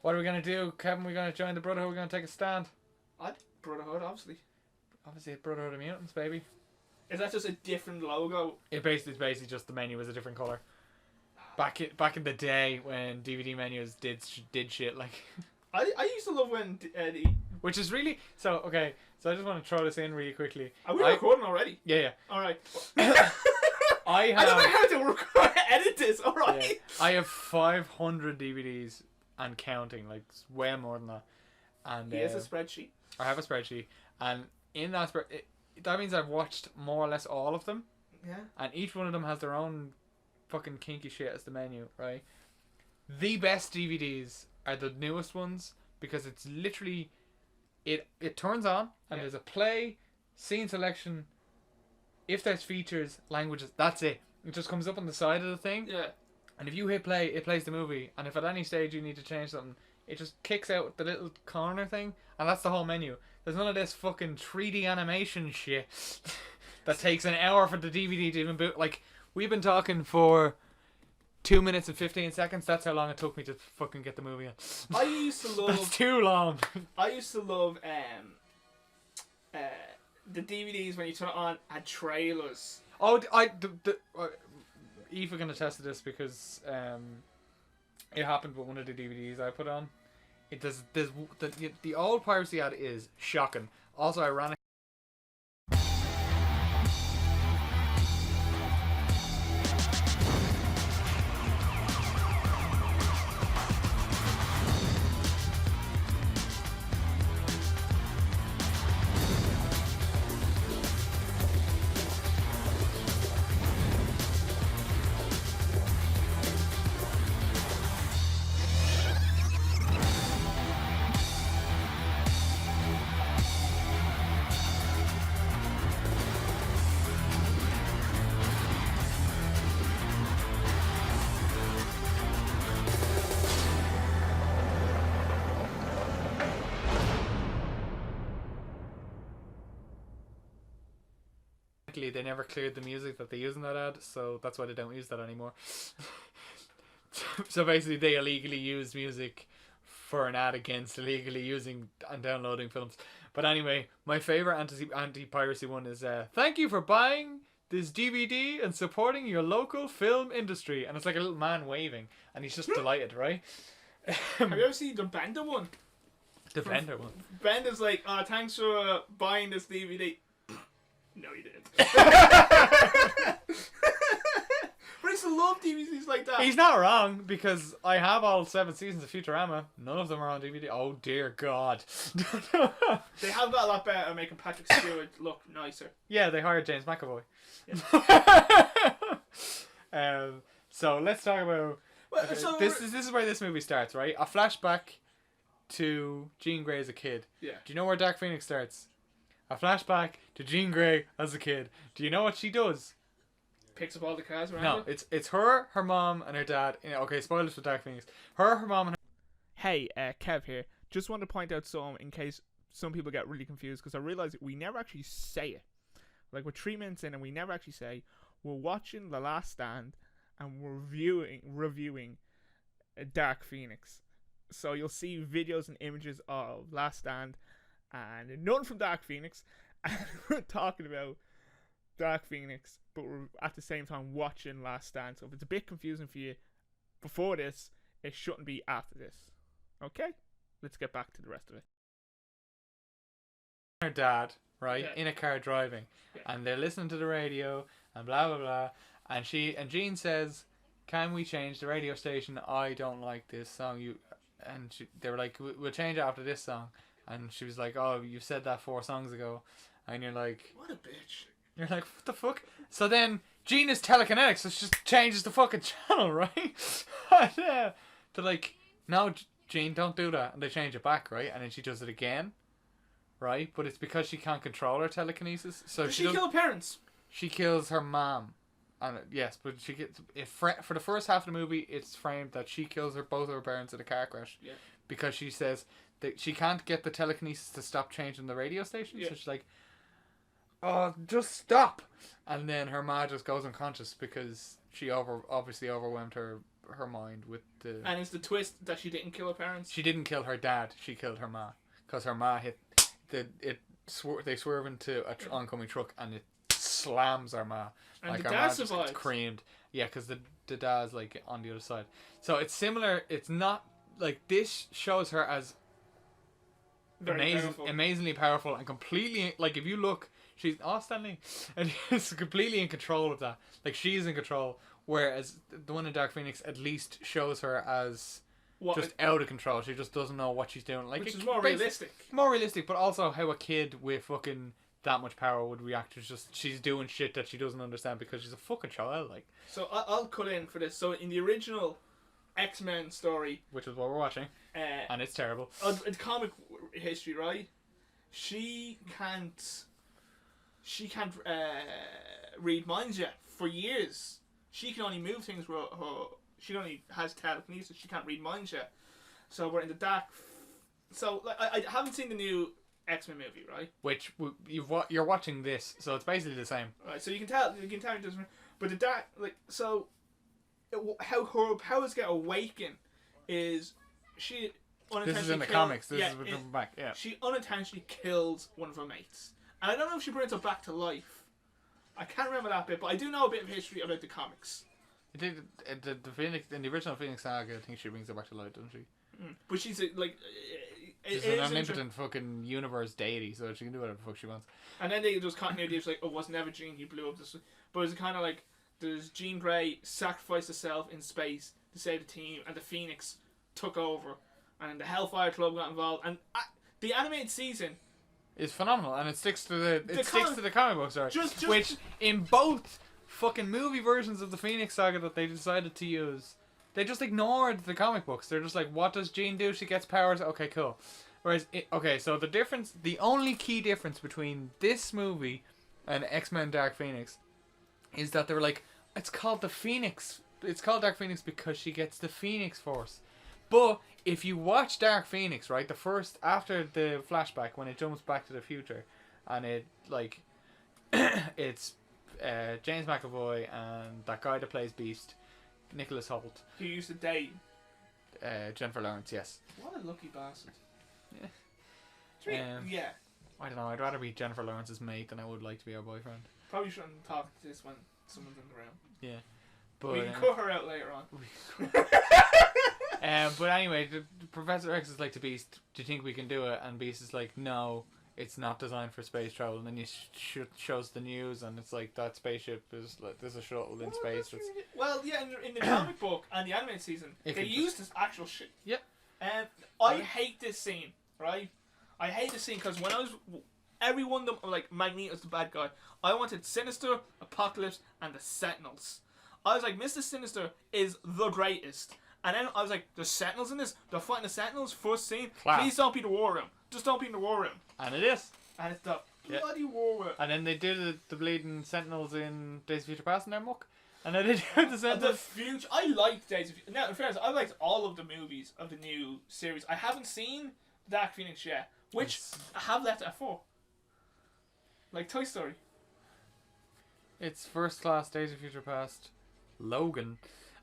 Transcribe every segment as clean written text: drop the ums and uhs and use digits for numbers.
What are we going to do, Kevin? We're going to join the Brotherhood? We're going to take a stand? Brotherhood, obviously. Obviously, Brotherhood of Mutants, baby. Is that just a different logo? It's basically just the menu was a different colour. Back in the day when DVD menus did shit like. I used to love when Which is really so okay. So I just want to throw this in really quickly. Are we recording already? Yeah. All right. I don't know how to edit this. All right. Yeah, I have 500 DVDs and counting, like way more than that. And he has a spreadsheet. I have a spreadsheet, and in that that means I've watched more or less all of them. Yeah. And each one of them has their own fucking kinky shit as the menu, right? The best DVDs are the newest ones because it's literally it turns on and there's a play, scene selection, if there's features, languages, that's it. It just comes up on the side of the thing. Yeah. And if you hit play, it plays the movie. And if at any stage you need to change something, it just kicks out the little corner thing. And that's the whole menu. There's none of this fucking 3D animation shit that takes an hour for the DVD to even boot. Like, we've been talking for 2 minutes and 15 seconds. That's how long it took me to fucking get the movie in. I used to love... That's too long. I used to love the DVDs when you turn it on had trailers. Oh, Eva can attest to this because it happened with one of the DVDs I put on. It does. The old piracy ad is shocking. Also ironic. They never cleared the music that they use in that ad, so that's why they don't use that anymore. So basically they illegally use music for an ad against illegally using and downloading films. But anyway, my favourite anti-piracy one is thank you for buying this DVD and supporting your local film industry. And it's like a little man waving and he's just delighted, right? Have you ever seen the Bender one? The Bender one? Bender's like, thanks for buying this DVD. No, you didn't. But I used to love DVDs like that. He's not wrong, because I have all 7 seasons of Futurama. None of them are on DVD. Oh, dear God. They have got a lot better at making Patrick Stewart look nicer. Yeah, they hired James McAvoy. Yeah. So let's talk about... Well, so this is where this movie starts, right? A flashback to Jean Grey as a kid. Yeah. Do you know where Dark Phoenix starts? A flashback to Jean Grey as a kid. Do you know what she does? Picks up all the cars around No, it? it's her mom, and her dad. Okay, spoilers for Dark Phoenix. Her mom, and her... Hey, Kev here. Just wanted to point out some in case some people get really confused, because I realised we never actually say it. Like, we're 3 minutes in and we never actually say we're watching The Last Stand and we're reviewing Dark Phoenix. So you'll see videos and images of Last Stand and none from Dark Phoenix, and we're talking about Dark Phoenix, but we're at the same time watching Last Stand. So if it's a bit confusing for you before this, it shouldn't be after this. Okay? Let's get back to the rest of it. Her dad, right, Yeah. in a car driving, Yeah. and they're listening to the radio and blah blah blah, and Jean says, "Can we change the radio station? I don't like this song." They were like, "We'll change it after this song." And she was like, "Oh, you said that 4 songs ago." And you're like... What a bitch. You're like, what the fuck? So then, Jean is telekinetic, so she just changes the fucking channel, right? And, they're like, "No, Jean, don't do that." And they change it back, right? And then she does it again, right? But it's because she can't control her telekinesis. So Does she kill parents? She kills her mom. And yes, but she gets... For the first half of the movie, it's framed that she kills both of her parents in a car crash. Yeah. Because she says that she can't get the telekinesis to stop changing the radio station. Yeah. So she's like, "Oh, just stop." And then her ma just goes unconscious because she obviously overwhelmed her her mind with the. And it's the twist that she didn't kill her parents. She didn't kill her dad. She killed her ma, because her ma hit they swerve into a oncoming truck and it slams her ma. And like the her dad ma just survives. gets creamed. Yeah, because the dad's like on the other side. So it's similar. It's not like this shows her as Very powerful. amazingly powerful and completely like if you look, she's Stanley, and she's completely in control of that. Like she's in control, whereas the one in Dark Phoenix at least shows her as just out of control. She just doesn't know what she's doing. Like which is more realistic. More realistic, but also how a kid with fucking that much power would react to just she's doing shit that she doesn't understand because she's a fucking child. Like, so I'll cut in for this. So in the original X-Men story, which is what we're watching, and it's terrible. In comic history, right? She can't read minds yet for years. She can only move things with her. She only has telekinesis. She can't read minds yet. So we're in the dark. So like I haven't seen the new X-Men movie, right? Which you're watching this, so it's basically the same. Right. So you can tell it doesn't. But the dark, like so, how her powers get awakened is she unintentionally. This is in the comics. This is what coming back. Yeah. She unintentionally kills one of her mates, and I don't know if she brings her back to life. I can't remember that bit, but I do know a bit of history about the comics. The Phoenix in the original Phoenix Saga, I think she brings her back to life, doesn't she? But she's like, she's an omnipotent fucking universe deity, so she can do whatever the fuck she wants. And then they just continuity. It's like, oh, it was never Jean. He blew up this, but it's kind of like there's Jean Grey sacrificed herself in space to save the team, and the Phoenix took over, and then the Hellfire Club got involved, and the animated season is phenomenal, and it sticks to the comic book story, which in both fucking movie versions of the Phoenix Saga that they decided to use, they just ignored the comic books. They're just like, what does Jean do? She gets powers. Okay, cool. Whereas, so the only key difference between this movie and X-Men Dark Phoenix is that they were like, it's called the Phoenix. It's called Dark Phoenix because she gets the Phoenix Force. But if you watch Dark Phoenix, right, the first after the flashback when it jumps back to the future, and it like, it's James McAvoy and that guy that plays Beast, Nicholas Hoult. Who used to date Jennifer Lawrence, yes. What a lucky bastard. Yeah. Yeah. I don't know. I'd rather be Jennifer Lawrence's mate than I would like to be her boyfriend. Probably shouldn't talk to this when someone's in the room. Yeah. But we can cut her out later on. But anyway, Professor X is like to Beast, do you think we can do it? And Beast is like, no, it's not designed for space travel. And then he shows the news, and it's like, that spaceship is like, there's a shuttle in space. Well, yeah, in the comic book and the animated season, they used this actual shit. Yep. And I hate this scene, right? I hate this scene because when I was... Everyone, like, Magneto's the bad guy. I wanted Sinister, Apocalypse, and the Sentinels. I was like, Mr. Sinister is the greatest. And then I was like, there's Sentinels in this? They're fighting the Sentinels? First scene? Class. Please don't be the War Room. Just don't be in the War Room. And it is. And it's the bloody War Room. And then they did the bleeding Sentinels in Days of Future Past in their muck. And then they did the Sentinels. The future... I liked Days of Future... Now, in fairness, I liked all of the movies of the new series. I haven't seen Dark Phoenix yet, which I have left at 4. Like Toy Story. It's First Class, Days of Future Past, Logan,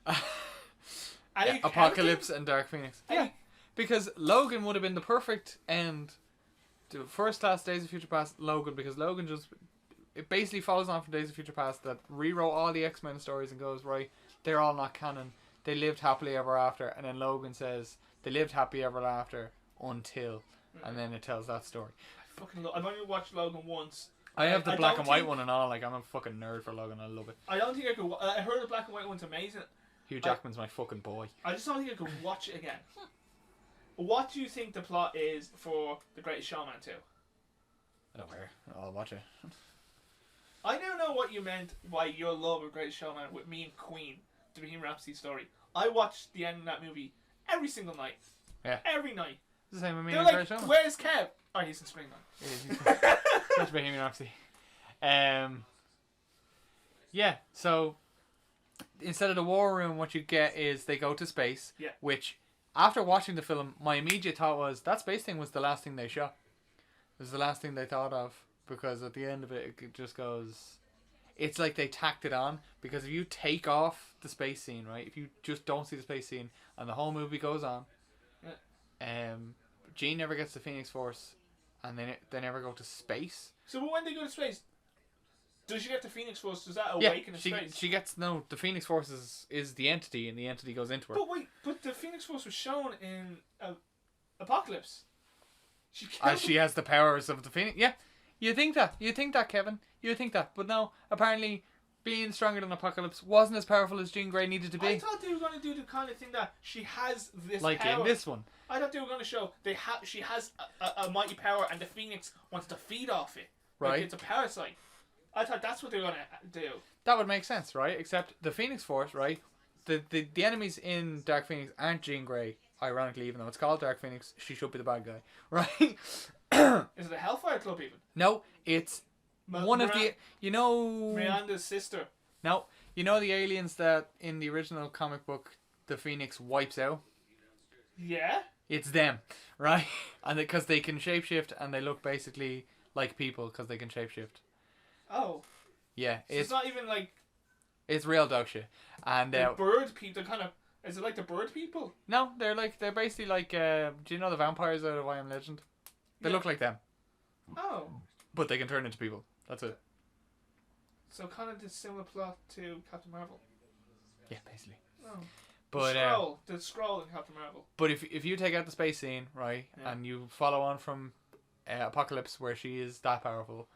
Apocalypse Apocalypse, and Dark Phoenix. Yeah, because Logan would have been the perfect end to First Class, Days of Future Past, Logan, because Logan it basically follows on from Days of Future Past that rewrote all the X-Men stories and goes, right, they're all not canon. They lived happily ever after, and then Logan says they lived happy ever after until, and then it tells that story. I've only watched Logan once. I have the black and white one and all. Like, I'm a fucking nerd for Logan. I love it. I don't think I could. I heard the black and white one's amazing. Hugh Jackman's my fucking boy. I just don't think I could watch it again. What do you think the plot is for The Greatest Showman 2? I don't care. I'll watch it. I now know what you meant by your love of Greatest Showman with me and Queen, the Bohemian Rhapsody story. I watched the end of that movie every single night. Yeah. Every night. It's the same with me They're and like, Greatest Showman. Where's Kev? Oh, he's in Springline. That's Bohemian Rhapsody. Yeah, so instead of the war room, what you get is they go to space, which, after watching the film, my immediate thought was, that space thing was the last thing they shot. It was the last thing they thought of, because at the end of it, it just goes... it's like they tacked it on, because if you take off the space scene, right? If you just don't see the space scene and the whole movie goes on, Jean never gets the Phoenix Force, and then they never go to space. So, but when they go to space, does she get the Phoenix Force? Does that awaken in space? She gets no. The Phoenix Force is the entity, and the entity goes into her. But wait, but the Phoenix Force was shown in Apocalypse. She has the powers of the Phoenix. Yeah, you think that, Kevin. You think that, but no. Apparently, being stronger than Apocalypse wasn't as powerful as Jean Grey needed to be. I thought they were going to do the kind of thing that she has this like power. in this one. I thought they were going to show she has a mighty power, and the Phoenix wants to feed off it. Right. Like it's a parasite. I thought that's what they were going to do. That would make sense, right? Except the Phoenix Force, right? The enemies in Dark Phoenix aren't Jean Grey. Ironically, even though it's called Dark Phoenix, she should be the bad guy, right? Is it a Hellfire Club even? No, it's one of the... You know... Miranda's sister. No, you know the aliens that in the original comic book the Phoenix wipes out? Yeah? It's them, right? And because they can shapeshift and they look basically like people because they can shapeshift. Oh. Yeah. So it's not even like... It's real dog shit. And the bird people, they're kind of... Is it like the bird people? No, they're basically like, do you know the vampires out of I Am Legend? They look like them. Oh. But they can turn into people. That's it. So kind of the similar plot to Captain Marvel. Yeah, basically. Oh. But the Skrull in Captain Marvel. But if you take out the space scene, right, and you follow on from Apocalypse where she is that powerful,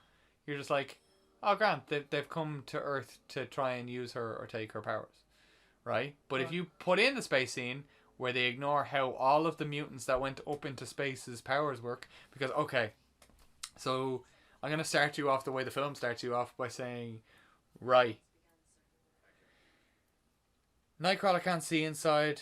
you're just like, oh, Grant, they've come to Earth to try and use her or take her powers. Right? But if you put in the space scene where they ignore how all of the mutants that went up into space's powers work, because, okay, so I'm going to start you off the way the film starts you off by saying, right, Nightcrawler can't see inside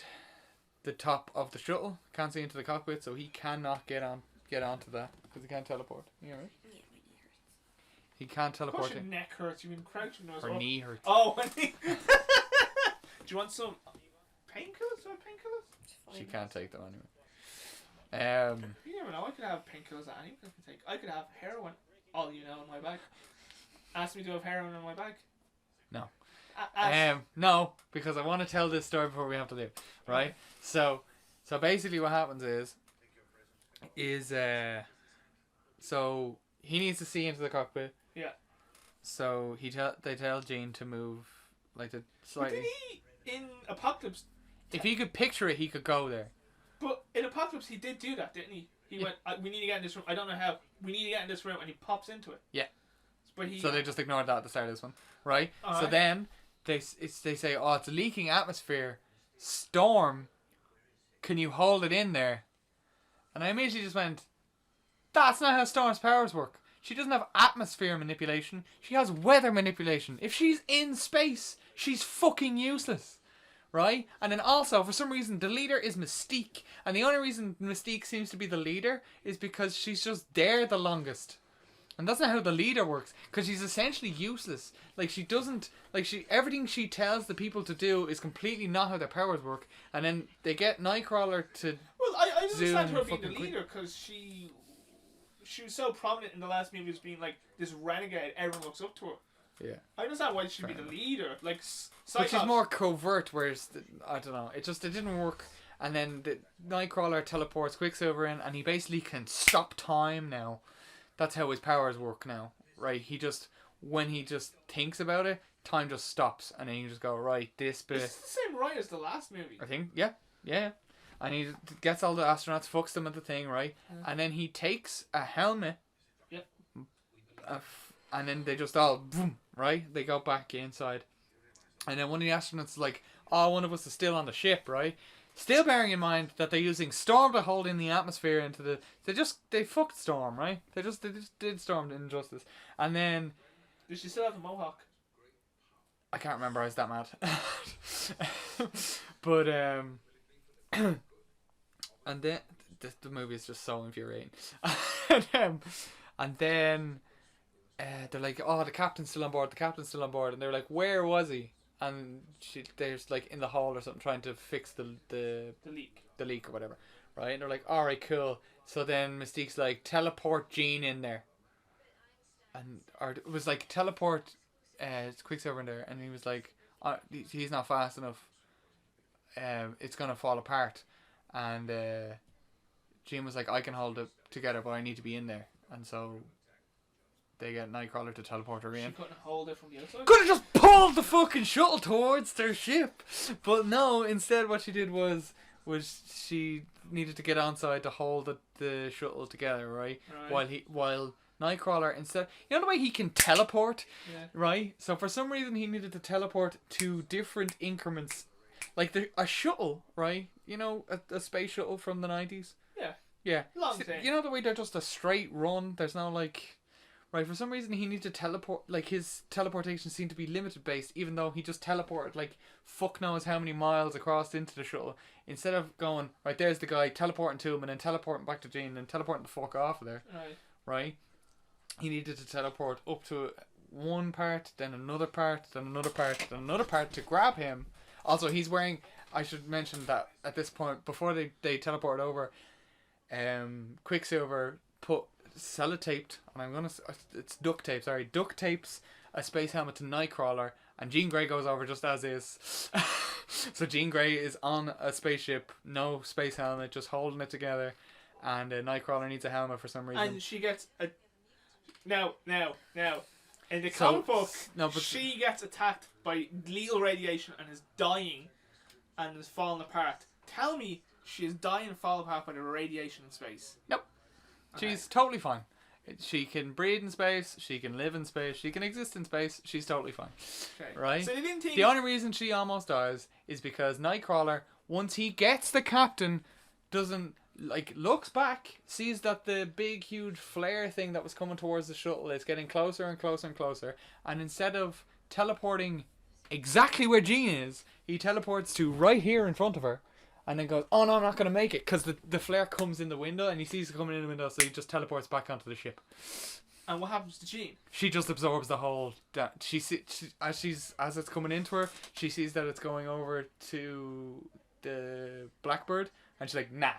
the top of the shuttle, can't see into the cockpit, so he cannot get onto that because he can't teleport. You alright? Yeah, my knee hurts. He can't teleport. Of course your neck hurts. You've been crouching. Her knee hurts. Oh, do you want some painkillers or painkillers? She can't take them anyway. You never know. I could have painkillers that anyone can take. I could have heroin. All you know in my bag. Ask me to have heroin in my bag. No. Ask. No, because I want to tell this story before we have to leave. Right? So basically what happens is so he needs to see into the cockpit. Yeah. So they tell Jean to move like the But slightly. did he in Apocalypse? If he could picture it, he could go there. But in Apocalypse, he did do that, didn't he? He went, we need to get in this room. I don't know how. We need to get in this room, and he pops into it. Yeah. But he. So they just ignored that at the start of this one, right? All So right. then they say, oh, it's a leaking atmosphere. Storm, can you hold it in there? And I immediately just went, that's not how Storm's powers work. She doesn't have atmosphere manipulation. She has weather manipulation. If she's in space, she's fucking useless. Right? And then also, for some reason, the leader is Mystique. And the only reason Mystique seems to be the leader is because she's just there the longest. And that's not how the leader works. Because she's essentially useless. Like, she doesn't... Like, everything she tells the people to do is completely not how their powers work. And then they get Nightcrawler to... Well, I understand Zoom her being the fucking leader because she was so prominent in the last movie as being like this renegade. Everyone looks up to her. Yeah. I understand why she'd be the leader. Like, But she's Cyclops. more covert, whereas... I don't know. It didn't work. And then the Nightcrawler teleports Quicksilver in, and he basically can stop time now. That's how his powers work now, right? When he just thinks about it, time just stops, and then you just go, right, this bit... It's the same right as the last movie. I think, yeah. And he gets all the astronauts, fucks them at the thing, right? Yeah. And then he takes a helmet, Yep. and then they just all, boom, right? They go back inside. And then one of the astronauts is like, oh, one of us is still on the ship, right? Still bearing in mind that they're using Storm to hold in the atmosphere into the... They fucked Storm, right? They just did Storm injustice. And then... Does she still have the mohawk? I can't remember, I was that mad. But, and then... The movie is just so infuriating. And then... they're like, oh, the captain's still on board, and they're like, where was he? And they're just like in the hall or something trying to fix the leak or whatever, right? And they're like, all right, cool. So then Mystique's like, teleport Jean in there, or it was like teleport Quicksilver in there, and he was like, he's not fast enough. It's gonna fall apart, and Jean was like, I can hold it together, but I need to be in there, and so they get Nightcrawler to teleport her She in. couldn't hold it from the outside. Could have just pulled the fucking shuttle towards their ship, but no. Instead, what she did was she needed to get onside to hold the shuttle together, right? While Nightcrawler, instead, you know the way he can teleport, right? So for some reason he needed to teleport to different increments, like a shuttle, right? You know, a space shuttle from the 90s. Yeah. Long thing. You know the way they're just a straight run. There's no like. Right, for some reason he needed to teleport, like his teleportation seemed to be limited based, even though he just teleported like fuck knows how many miles across into the shuttle. Instead of going, right, there's the guy, teleporting to him and then teleporting back to Jean and then teleporting the fuck off of there. Right? He needed to teleport up to one part, then another part, then another part, then another part to grab him. Also, he's wearing, I should mention that at this point, before they teleport over, Quicksilver put sellotaped, and it's duct tapes a space helmet to Nightcrawler, and Jean Grey goes over just as is. So Jean Grey is on a spaceship, no space helmet, just holding it together, and Nightcrawler needs a helmet for some reason. And she gets a now in the comic book, she gets attacked by lethal radiation and is dying and is falling apart. Tell me she is dying and falling apart by the radiation in space. Nope. She's totally fine. She can breathe in space. She can live in space. She can exist in space. She's totally fine. Okay. Right? So they didn't think... The only reason she almost dies is because Nightcrawler, once he gets the captain, doesn't, like, looks back, sees that the big, huge flare thing that was coming towards the shuttle is getting closer and closer and closer, and instead of teleporting exactly where Jean is, he teleports to right here in front of her. And then goes, oh no, I'm not going to make it, because the flare comes in the window and he sees it coming in the window, so he just teleports back onto the ship. And what happens to Jean? She just absorbs the whole. As it's coming into her, she sees that it's going over to the Blackbird, and she's like, nah.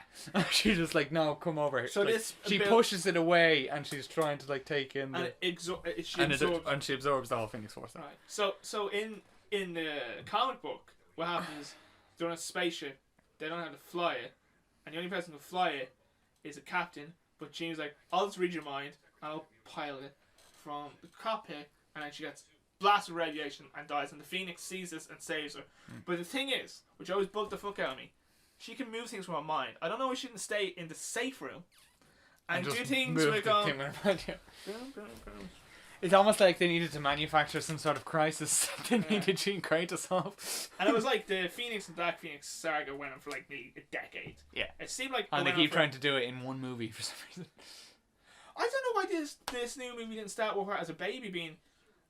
She's just like, no, come over here. So like, she pushes it away, and she's trying to like take in the. And she absorbs the whole Phoenix Force. Right. So in the comic book, what happens? They're on a spaceship. They don't have to fly it, and the only person who can fly it is a captain. But Jean's like, I'll just read your mind, and I'll pilot it from the cockpit, and then she gets blasted with radiation and dies, and the Phoenix sees this and saves her. But the thing is, which always bugged the fuck out of me, she can move things from her mind. I don't know why she didn't stay in the safe room and do things with It's almost like they needed to manufacture some sort of crisis they needed Jean Grey to solve. And it was like the Phoenix and Black Phoenix saga went on for like nearly a decade. Yeah. It seemed like... And they keep trying to do it in one movie for some reason. I don't know why this new movie didn't start with her as a baby being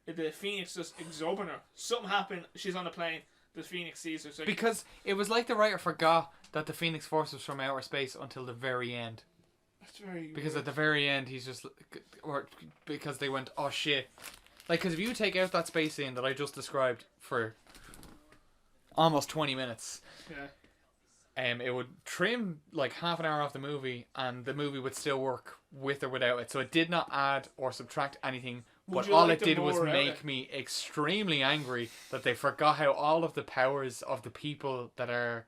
the Phoenix just absorbing her. Something happened, she's on a plane, the Phoenix sees her. So because it was like the writer forgot that the Phoenix Force was from outer space until the very end. Because at the very end, he's just... Or because they went, oh shit. Like, because if you take out that space scene that I just described for almost 20 minutes, it would trim like half an hour off the movie, and the movie would still work with or without it. So it did not add or subtract anything. But all it did was make me extremely angry that they forgot how all of the powers of the people that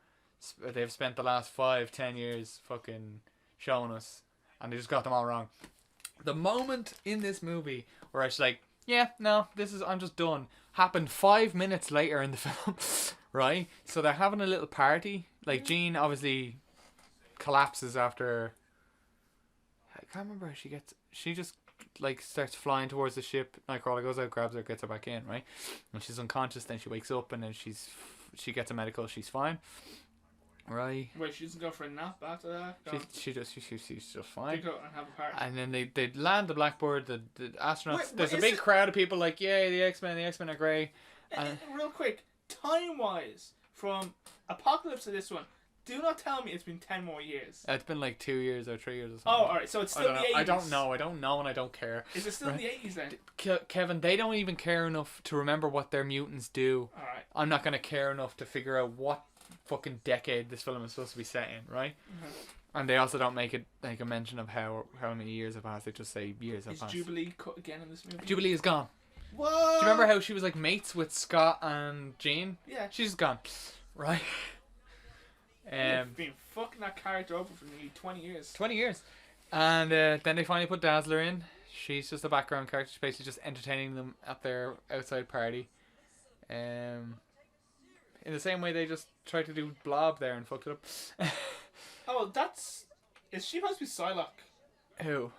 they've spent the last 5-10 years fucking showing us. And they just got them all wrong. The moment in this movie where I was like, yeah, no, I'm just done, happened 5 minutes later in the film, right? So they're having a little party. Like, Jean obviously collapses after... I can't remember how she just, like, starts flying towards the ship. Nightcrawler goes out, grabs her, gets her back in, right? And she's unconscious, then she wakes up, and then she gets a medical, she's fine. Right. Wait, she doesn't go for a nap after that? She's just fine. They go and have a party. And then they land the Blackbird, the astronauts. There's a big crowd of people like, yay, the X-Men are great. Real quick, time-wise, from Apocalypse to this one, do not tell me it's been 10 more years. It's been like 2 years or 3 years or something. Oh, alright, so it's still the 80s. I don't know and I don't care. Is it still in the 80s then? Kevin, they don't even care enough to remember what their mutants do. Alright. I'm not going to care enough to figure out what fucking decade this film is supposed to be set in, right? Mm-hmm. And they also don't make it like a mention of how many years have passed. They just say years have passed. Is Jubilee cut again in this movie? Jubilee is gone. What? Do you remember how she was like mates with Scott and Jean? Yeah. She's gone, right? I've been fucking that character over for nearly 20 years. 20 years. And then they finally put Dazzler in. She's just a background character. She's basically just entertaining them at their outside party. In the same way they just tried to do Blob there and fucked it up. Oh, that's... Is she supposed to be Psylocke? Who?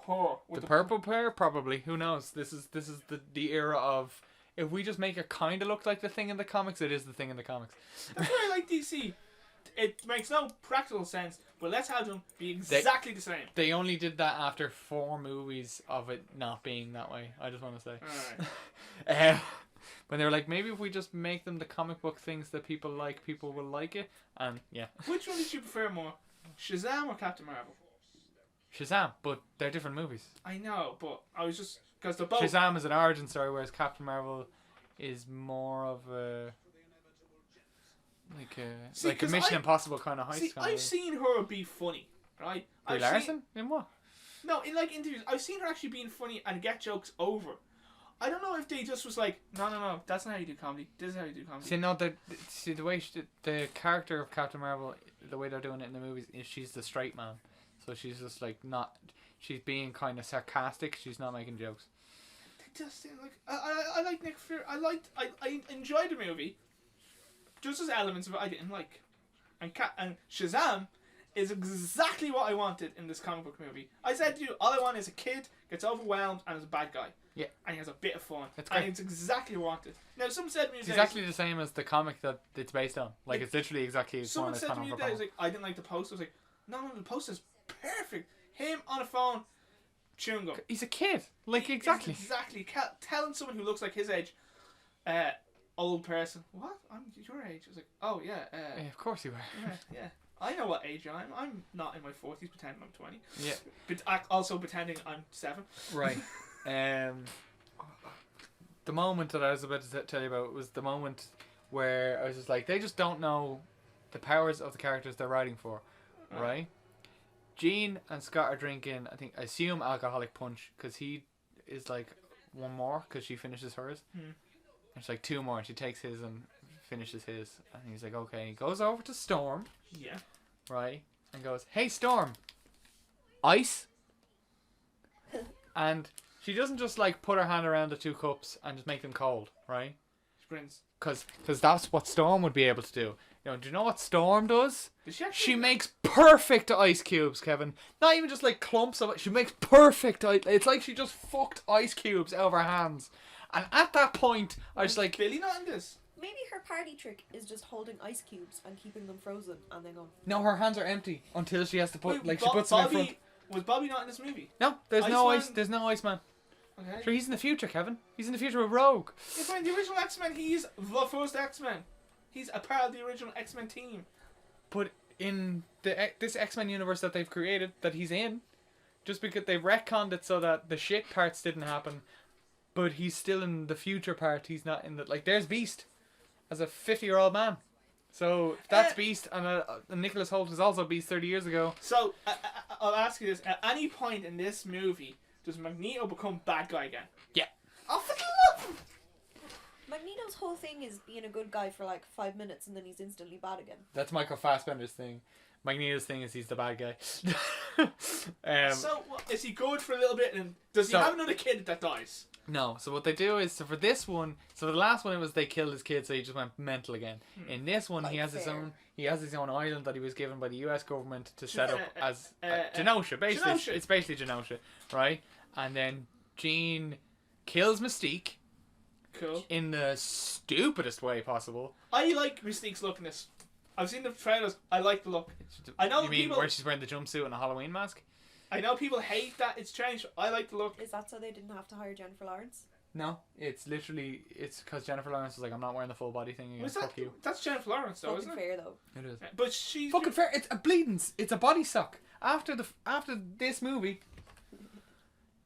Her. The purple pair? Probably. Who knows? This is the era of... If we just make it kind of look like the thing in the comics, it is the thing in the comics. That's why I like DC. It makes no practical sense, but let's have them be exactly the same. They only did that after 4 movies of it not being that way. I just want to say. Alright. When they were like, maybe if we just make them the comic book things that people like, people will like it. And yeah. Which one did you prefer more? Shazam or Captain Marvel? Shazam, but they're different movies. I know, but I was just... Because they're both... Shazam is an origin story, whereas Captain Marvel is more of a... Like a Mission Impossible kind of heist. See, kind I've of seen her be funny, right? Brie Larson? In what? No, in like interviews, I've seen her actually being funny and get jokes over. I don't know if they just was like, no, that's not how you do comedy. This is how you do comedy. See, no, the way the character of Captain Marvel, the way they're doing it in the movies is she's the straight man, so she's just like not. She's being kind of sarcastic. She's not making jokes. They just like I like Nick Fury. I enjoyed the movie. Just as elements of it I didn't like, and Shazam is exactly what I wanted in this comic book movie. I said to you, all I want is a kid gets overwhelmed and is a bad guy. Yeah. And he has a bit of fun. It's great. And it's exactly what I wanted. Now, someone said to me It's today, exactly the same as the comic that it's based on. Like it's literally exactly. someone said to me today, like, I didn't like the poster. I was like, no, the poster's perfect. Him on a phone, chewing gum. He's a kid. Like He is exactly. exactly. Telling someone who looks like his age, old person, what? I'm your age. I was like, oh yeah. Yeah, of course you were. Yeah. I know what age I'm. I'm not in my 40s pretending I'm 20. Yeah. But also pretending I'm 7. Right. The moment that I was about to tell you about was the moment where I was just like, they just don't know the powers of the characters they're writing for, right? Jean and Scott are drinking, I assume alcoholic punch, because he is like one more, because she finishes hers. And it's like 2 more, and she takes his and finishes his, and he's like, okay. He goes over to Storm, Yeah. right, and goes, hey Storm, ice? And she doesn't just like put her hand around the 2 cups and just make them cold, right? Sprints. Because that's what Storm would be able to do. Do you know what Storm does? Did she actually? She makes perfect ice cubes, Kevin. Not even just like clumps of it. She makes perfect ice. It's like she just fucked ice cubes out of her hands. And at that point, I was like, Billy not in this. Maybe her party trick is just holding ice cubes and keeping them frozen and then going. no, her hands are empty until she has to put, Wait, she puts them in front. Was Bobby not in this movie? No, there's no Iceman? ice. There's no Iceman. Okay. Sure, he's in the future, Kevin. He's in the future with Rogue. Yeah, fine. The original X-Men, he's the first X-Men. He's a part of the original X-Men team. But in this X-Men universe that they've created, that he's in, just because they've retconned it so that the shit parts didn't happen, but he's still in the future part. He's not in the there's Beast as a 50-year-old man. So that's Beast, and Nicholas Hoult is also Beast 30 years ago. So I'll ask you this: at any point in this movie, does Magneto become bad guy again? Yeah. Oh, fucking love him! Magneto's whole thing is being a good guy for like 5 minutes and then he's instantly bad again. That's Michael Fassbender's thing. Magneto's thing is he's the bad guy. So is he good for a little bit, and does he have another kid that dies? No. So what they do is, for this one, so the last one it was they killed his kid, so he just went mental again. In this one, he has his own island that he was given by the U.S. government to set up as Genosha. Basically, Genosha. It's basically Genosha, right? And then Jean kills Mystique. Cool. In the stupidest way possible. I like Mystique's look in this. I've seen the trailers. I like the look. I know you mean people, where she's wearing the jumpsuit and a Halloween mask? I know people hate that it's changed. I like the look. Is that so they didn't have to hire Jennifer Lawrence? No, it's literally because Jennifer Lawrence was like, I'm not wearing the full body thing again. Fuck you. That's Jennifer Lawrence, though, Fucking isn't it? fair though. It is. But she's Fucking fair. It's a bleeding. It's a body suck. After this movie,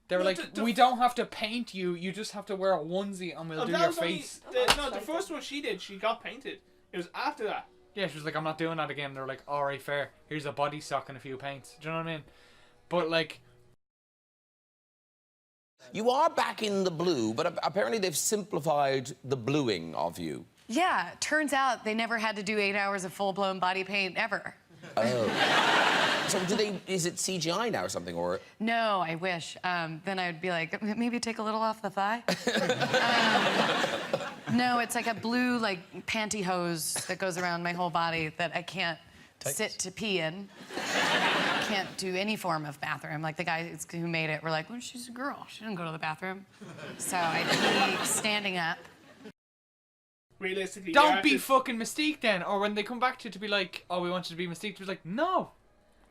they were like, we don't have to paint you. You just have to wear a onesie and we'll do your face. The first one she did, she got painted. It was after that. Yeah, she was like, I'm not doing that again. They're like, alright, fair. Here's a body sock and a few paints. Do you know what I mean? But like, You are back in the blue, but apparently they've simplified the bluing of you. Yeah, turns out they never had to do 8 hours of full-blown body paint ever. Oh. So is it CGI now or something, or? No, I wish. Then I would be like, maybe take a little off the thigh. No, it's like a blue, like, pantyhose that goes around my whole body that I can't sit to pee in. Can't do any form of bathroom. Like, the guys who made it were like, well, she's a girl. She didn't go to the bathroom. So I pee standing up. Realistically, Don't be fucking Mystique then. Or when they come back to be like, oh, we want you to be Mystique, to be like, no,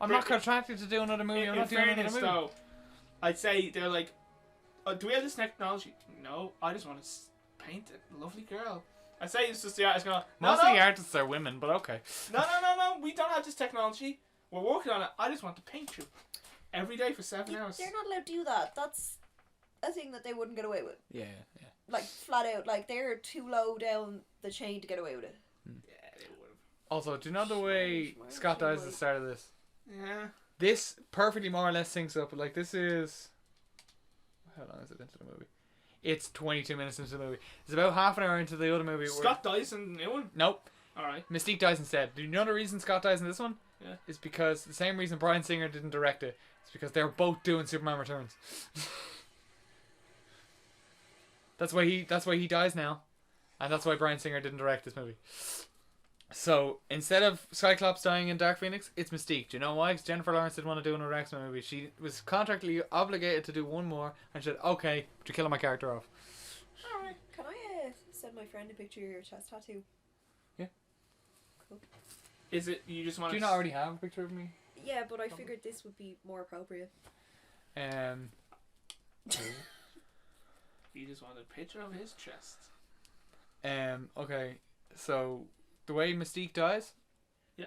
I'm not contracted to do another movie. I'm not doing another movie. Though, I'd say they're like, do we have this technology? No, I just want to paint a lovely girl. I'd say it's just the artist going, Most of the artists are women, but okay. No, we don't have this technology. We're working on it. I just want to paint you every day for 7 hours. They're not allowed to do that. That's a thing that they wouldn't get away with. Yeah. Like, flat out. Like, they're too low down the chain to get away with it. Yeah, they would have. Also, do you know the way Scott dies at the start of this? Yeah. This perfectly more or less syncs up. Like, this is... How long is it into the movie? It's 22 minutes into the movie. It's about half an hour into the other movie. Scott dies in the new one? Nope. Alright. Mystique dies instead. Do you know the reason Scott dies in this one? Yeah. Is because the same reason Bryan Singer didn't direct it. It's because they were both doing Superman Returns. That's why he dies now, and that's why Bryan Singer didn't direct this movie. So instead of Cyclops dying in Dark Phoenix, it's Mystique. Do you know why? Because Jennifer Lawrence didn't want to do another X-Men movie. She was contractually obligated to do one more, and she said, "Okay, but you're killing my character off." Alright. Can I send my friend a picture of your chest tattoo? Yeah. Cool. Is it, you just want Do to... you not already have a picture of me? Yeah, but I figured this would be more appropriate. He just wanted a picture of his chest. Okay, so the way Mystique dies, yeah,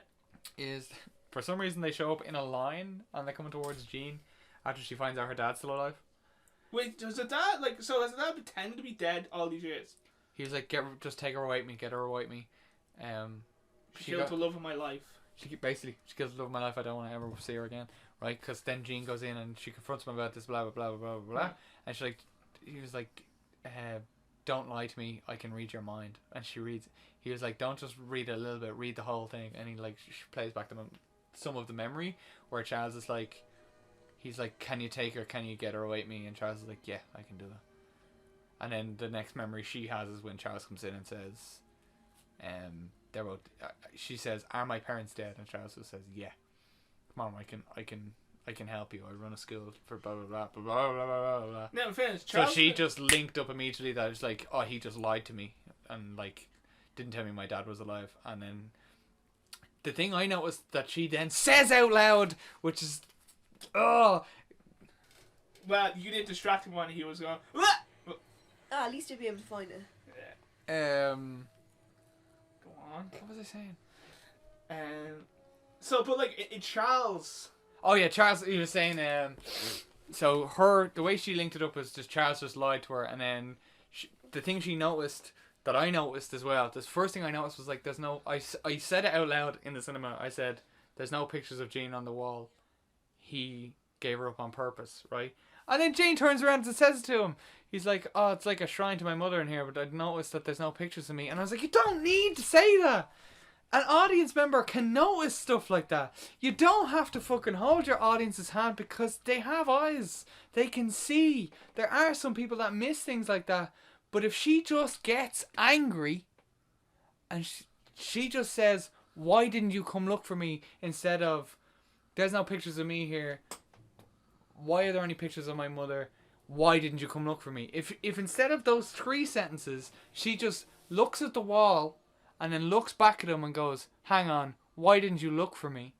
is for some reason they show up in a line and they're coming towards Jean after she finds out her dad's still alive. Wait, does the dad has the dad pretend to be dead all these years? He was like, just take her away from me, get her away from me. She killed the love of my life. She kills the love of my life. I don't want to ever see her again, right? Because then Jean goes in and she confronts him about this, blah blah blah blah blah blah, and he was like, don't lie to me, I can read your mind. And she reads. He was like, don't just read a little bit, read the whole thing. And he she plays back some of the memory where Charles is like, he's like, can you take her? Can you get her away from me? And Charles is like, yeah, I can do that. And then the next memory she has is when Charles comes in and says, they're both. She says, "Are my parents dead?" And Charles just says, "Yeah. Come on, I can help you. I run a school for blah blah blah blah blah blah blah blah." No, I'm finished. So she just linked up immediately that it's like, oh, he just lied to me and like didn't tell me my dad was alive. And then the thing I noticed that she then says out loud, which is, oh. Well, you didn't distract him when he was going. At least you'll be able to find it. Go on. What was I saying? So, but like in Charles. Oh yeah, Charles. He was saying. So the way she linked it up was just Charles just lied to her, and then the thing she noticed that I noticed as well. The first thing I noticed was like, there's no. I said it out loud in the cinema. I said, "There's no pictures of Jean on the wall. He gave her up on purpose, right?" And then Jane turns around and says it to him. He's like, "Oh, it's like a shrine to my mother in here, but I'd noticed that there's no pictures of me." And I was like, you don't need to say that. An audience member can notice stuff like that. You don't have to fucking hold your audience's hand because they have eyes. They can see. There are some people that miss things like that. But if she just gets angry and she just says, "Why didn't you come look for me?" instead of, "There's no pictures of me here. Why are there any pictures of my mother? Why didn't you come look for me?" If instead of those 3 sentences, she just looks at the wall and then looks back at him and goes, "Hang on, why didn't you look for me?"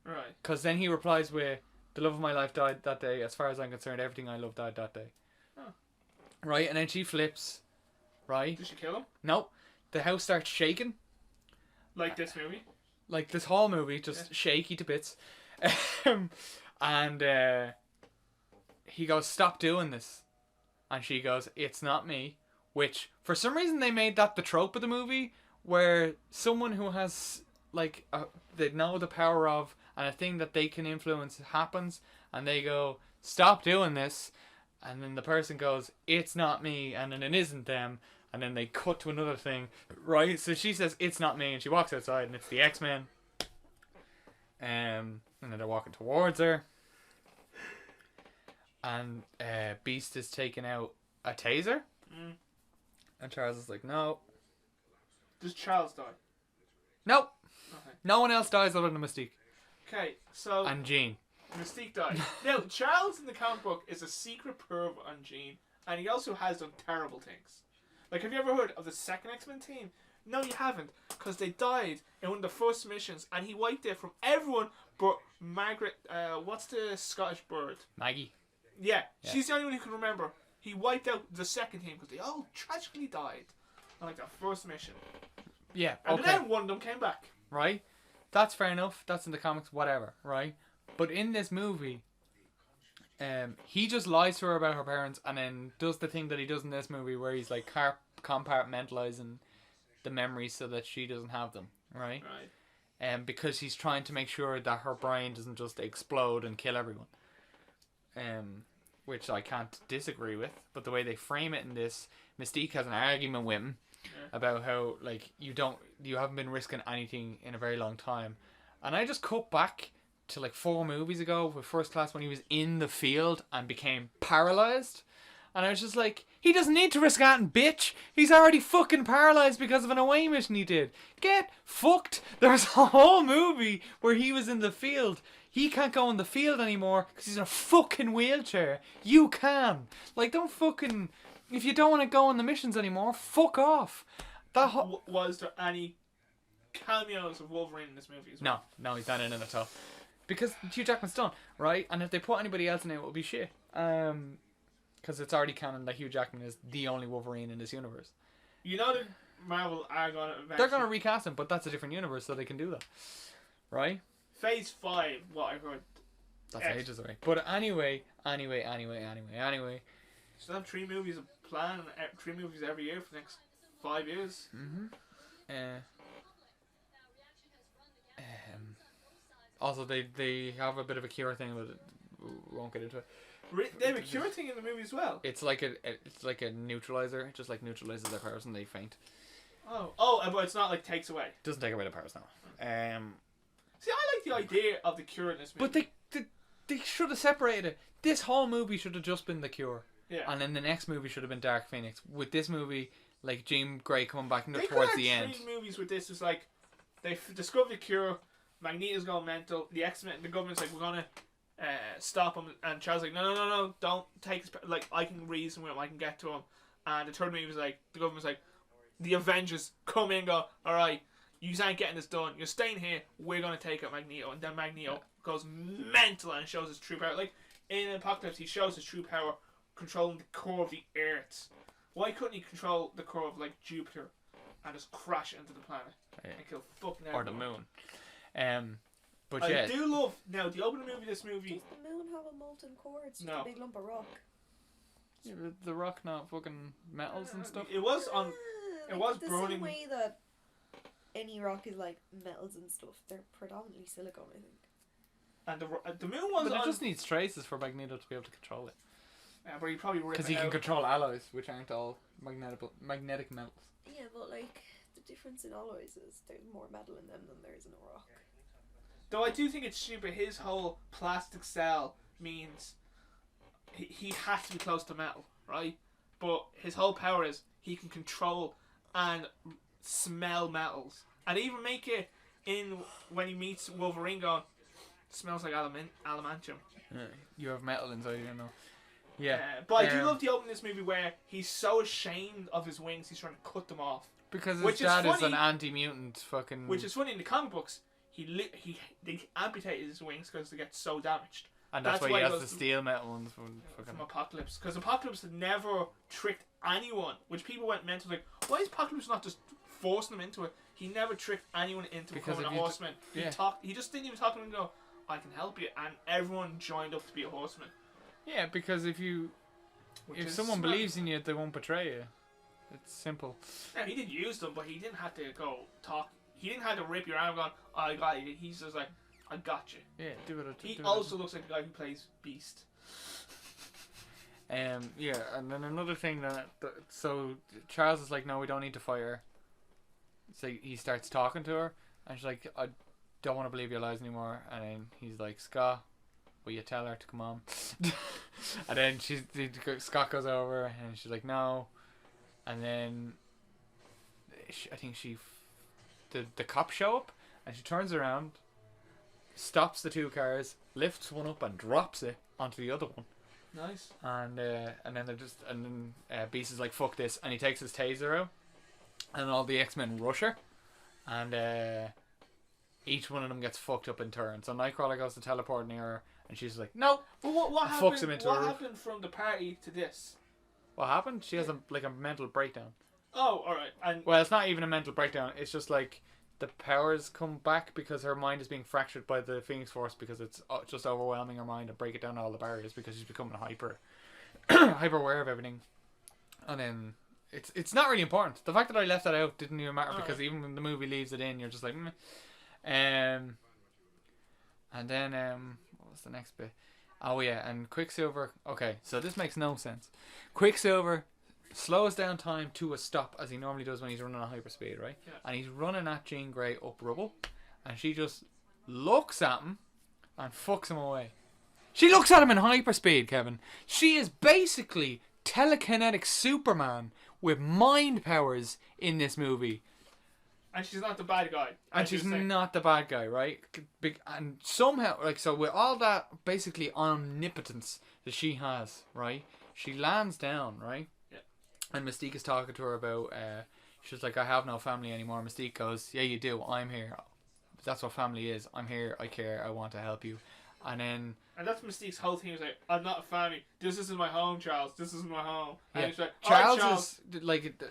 Right. Because then he replies with, "The love of my life died that day. As far as I'm concerned, everything I love died that day." Oh. Right, and then she flips. Right. Did she kill him? No. The house starts shaking. Like this movie? Like this whole movie, just shaky to bits. And he goes, "Stop doing this." And she goes, "It's not me." Which, for some reason, they made that the trope of the movie, where someone who has, like, they know the power of, and a thing that they can influence happens, and they go, stop doing this. And then the person goes, it's not me. And then it isn't them. And then they cut to another thing. Right? So she says, it's not me. And she walks outside and it's the X-Men. And then they're walking towards her. And Beast is taking out a taser. And Charles is like, no. Does Charles die? Nope. Okay. No one else dies other than Mystique. Okay, so And Jean. Mystique died. Now, Charles in the comic book is a secret perv on Jean, and he also has done terrible things. Like, have you ever heard of the second X-Men team? No, you haven't, because they died in one of the first missions, and he wiped it from everyone but Margaret. What's the Scottish bird? Maggie. Yeah, she's the only one who can remember. He wiped out the second team because they all tragically died on like that first mission. Yeah, And okay. then one of them came back. Right? That's fair enough. That's in the comics, whatever, right? But in this movie, he just lies to her about her parents and then does the thing that he does in this movie where he's like compartmentalizing the memories so that she doesn't have them, right? Right. Because he's trying to make sure that her brain doesn't just explode and kill everyone. Which I can't disagree with, but the way they frame it in this, Mystique has an argument with him about how like you haven't been risking anything in a very long time, and I just cut back to like 4 movies ago with First Class when he was in the field and became paralyzed, and I was just like, he doesn't need to risk anything, bitch. He's already fucking paralyzed because of an away mission he did. Get fucked. There's a whole movie where he was in the field. He can't go in the field anymore because he's in a fucking wheelchair. You can. Like, don't fucking... If you don't want to go on the missions anymore, fuck off. Was there any cameos of Wolverine in this movie as well? No, he's not in it at all. Because Hugh Jackman's done, right? And if they put anybody else in it, it will be shit. Because it's already canon that Hugh Jackman is the only Wolverine in this universe. You know that Marvel are going to... They're going to recast him, but that's a different universe, so they can do that. Right? Phase 5, what I heard. That's ages away. But anyway. Still have 3 movies planned, 3 movies every year for the next 5 years. Also, they have a bit of a cure thing, but we won't get into it. They have a cure thing in the movie as well. It's like a neutralizer. It just like neutralizes their powers and they faint. But it's not like takes away. Doesn't take away the powers now. See, I like the idea of the cure in this movie. But they should have separated it. This whole movie should have just been the cure. Yeah. And then the next movie should have been Dark Phoenix. With this movie, like Jean Grey coming back They towards could the have end. 3 movies with this. It's like they've discovered the cure. Magneto's gone mental. The X-Men, the government's like, we're gonna stop him. And Charles like, no, don't take his. Like, I can reason with him. I can get to him. And the third movie was like, the government's like, the Avengers come in and go, all right, you ain't getting this done. You're staying here. We're gonna take out Magneto. And then Magneto goes mental and shows his true power. Like in Apocalypse, he shows his true power, controlling the core of the Earth. Why couldn't he control the core of like Jupiter and just crash into the planet and kill fucking everyone? Or the moon. But yeah. I do love now the opening movie. This movie. Does the moon have a molten core? It's just No. a big lump of rock. Yeah, the rock not fucking metals and stuff. It was on. It was the burning. same way that any rock is like metals and stuff. They're predominantly silicone, I think. And the moon was But on. it just needs traces for Magneto to be able to control it. But he probably Because he can control alloys, which aren't all magnetic metals. Yeah, but like the difference in alloys is there's more metal in them than there is in a rock. Though I do think it's stupid. His whole plastic cell means he has to be close to metal, right? But his whole power is he can control and smell metals, and even make it in when he meets Wolverine. Going, smells like adamantium. Yeah, you have metal inside you know. Yeah. But I do love the opening of this movie where he's so ashamed of his wings, he's trying to cut them off. Because his Which is dad is funny. an anti-mutant fucking... Which is funny in the comic books. They amputated his wings because they get so damaged. And that's why he has the steel metal ones from fucking... From Apocalypse. Because Apocalypse had never tricked anyone. Which people went mental like, why is Apocalypse not just forcing them into it? He never tricked anyone into becoming a horseman. He just didn't even talk to them and go, I can help you. And everyone joined up to be a horseman. Yeah, because if someone believes in you, they won't betray you. It's simple. Yeah, he did use them, but he didn't have to go talk. He didn't have to rip your arm going, oh, I got you. He's just like, I got you. Yeah, do it. He also looks like the guy who plays Beast. Yeah, and then another thing so Charles is like, no, we don't need to fight her. So he starts talking to her, and she's like, I don't want to believe your lies anymore. And then he's like, Scott, will you tell her to come on? And then Scott goes over, and she's like, no. And then I think the cops show up, and she turns around, stops the two cars, lifts one up, and drops it onto the other one. Nice. And then Beast is like, fuck this, and he takes his taser out, and all the X-Men rush her, and each one of them gets fucked up in turn. So Nightcrawler goes to teleport near her, and she's like, no. But what and happened? fucks him into What a roof. happened from the party to this? What happened? She has a mental breakdown. Oh, all right. And Well, it's not even a mental breakdown. It's just like the powers come back because her mind is being fractured by the Phoenix Force, because it's just overwhelming her mind and break it down all the barriers, because she's becoming hyper aware of everything. And then it's not really important. The fact that I left that out didn't even matter, because even when the movie leaves it in, you're just like, meh. And then what was the next bit? Oh yeah, and Quicksilver. Okay, so this makes no sense. Quicksilver slows down time to a stop, as he normally does when he's running at hyperspeed, right? Yeah. And he's running at Jean Grey up rubble, and she just looks at him and fucks him away. She looks at him in hyperspeed, Kevin. She is basically telekinetic Superman with mind powers in this movie. And she's not the bad guy. And she's not the bad guy, right? And somehow, like, so with all that basically omnipotence that she has, right? She lands down, right? Yeah. And Mystique is talking to her about, she's like, I have no family anymore. Mystique goes, yeah, you do. I'm here. That's what family is. I'm here. I care. I want to help you. And that's Mystique's whole thing. Is like, I'm not a family. This isn't my home, Charles. This isn't my home. And yeah. he's like, Charles, Charles is like,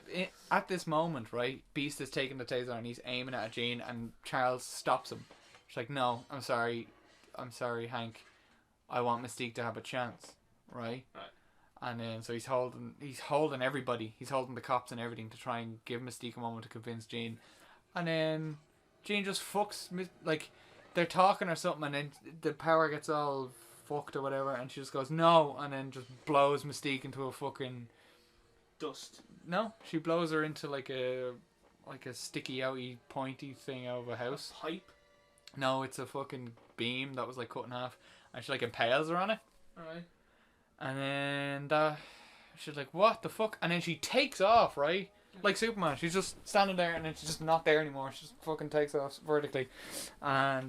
at this moment, right? Beast is taking the taser and he's aiming at Jean, and Charles stops him. She's like, no, I'm sorry, Hank. I want Mystique to have a chance, right? Right. And then so he's holding everybody. He's holding the cops and everything to try and give Mystique a moment to convince Jean. And then Jean just fucks, like, they're talking or something, and then the power gets all fucked or whatever, and she just goes, no, and then just blows Mystique into a fucking dust. No, she blows her into like a sticky outy pointy thing out of a house. A pipe? No, it's a fucking beam that was like cut in half, and she like impales her on it. Alright. And then she's like, what the fuck? And then she takes off, right? Like Superman. She's just standing there, and then she's just not there anymore. She just fucking takes off vertically. And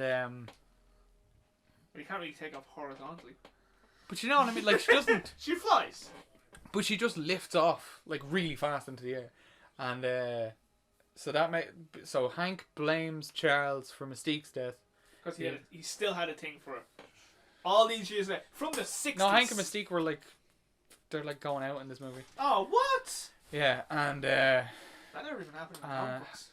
you can't really take off horizontally. but you know what I mean? Like, she doesn't. She flies. But she just lifts off like really fast into the air. And so Hank blames Charles for Mystique's death. Because he still had a thing for her. All these years later. From the 60s. No, Hank and Mystique were like, they're like going out in this movie. Oh, what? Yeah, and that never even happened in the comic books.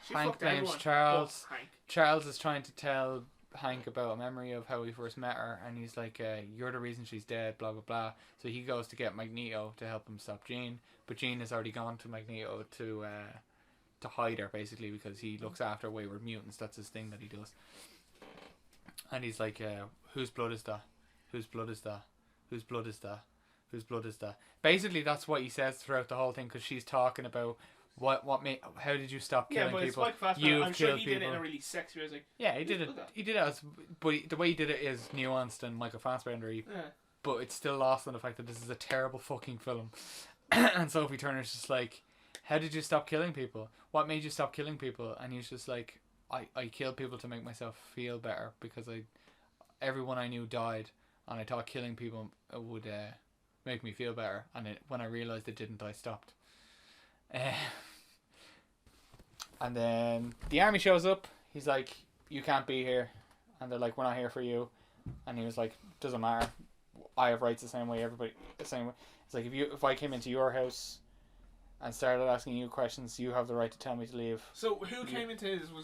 She Hank fucked blames everyone Charles. but Hank. Charles is trying to tell Hank about a memory of how he first met her, and he's like, you're the reason she's dead, blah blah blah. So he goes to get Magneto to help him stop Jean, but Jean has already gone to Magneto to hide her, basically, because he looks after wayward mutants. That's his thing that he does. And he's like, whose blood is that? Whose blood is that? Whose blood is that? Whose blood is that? Basically, that's what he says throughout the whole thing, because she's talking about how did you stop killing people? Yeah, but it's Mike Fassbender. You've I'm sure killed he did it in people. a really sexy way. Like, Yeah, he did it. He did it but the way he did it is nuanced and Michael Fassbender. yeah. But it's still lost on the fact that this is a terrible fucking film. And Sophie Turner's just like, how did you stop killing people? What made you stop killing people? And he's just like, I killed people to make myself feel better, because everyone I knew died, and I thought killing people would make me feel better. And when I realised it didn't, I stopped. And then the army shows up. He's like, you can't be here. And they're like, we're not here for you. And he was like, doesn't matter. I have rights the same way, everybody the same way. It's like, if I came into your house and started asking you questions, you have the right to tell me to leave. So who came into his? It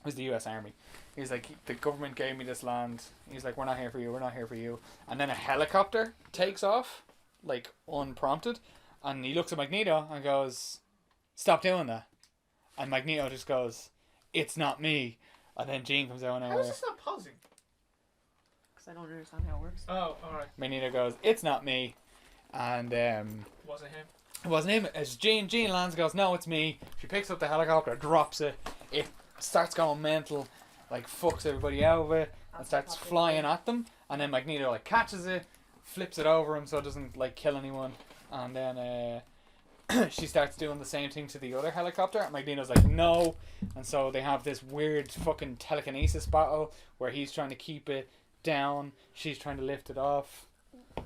was the US Army. He's like, the government gave me this land. He's like, we're not here for you, we're not here for you. And then a helicopter takes off, like, unprompted. And he looks at Magneto and goes, stop doing that. And Magneto just goes, it's not me. And then Jean comes out and How is this not pausing? because I don't understand how it works. Oh, alright. Magneto goes, "It's not me," and Was it him? it wasn't him. It's Jean. Jean lands, goes, "No, it's me." She picks up the helicopter, drops it. It starts going mental, like fucks everybody out of it, and starts flying at them. And then Magneto like catches it, flips it over him so it doesn't like kill anyone, and then she starts doing the same thing to the other helicopter. And Magneto's like, "No," and so they have this weird fucking telekinesis battle where he's trying to keep it down, she's trying to lift it off. I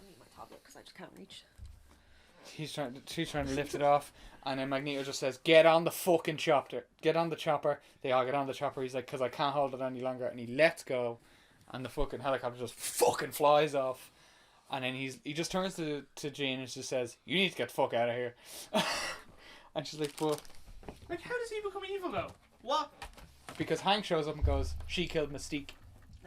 need my tablet because I just can't reach. She's trying to lift it off, and then Magneto just says, "Get on the fucking chopper. Get on the chopper." They all get on the chopper. He's like, "Because I can't hold it any longer," and he lets go, and the fucking helicopter just fucking flies off. And then he just turns to Jean and just says, "You need to get the fuck out of here." And she's like, "But..." Like, how does he become evil though? What? Because Hank shows up and goes, "She killed Mystique."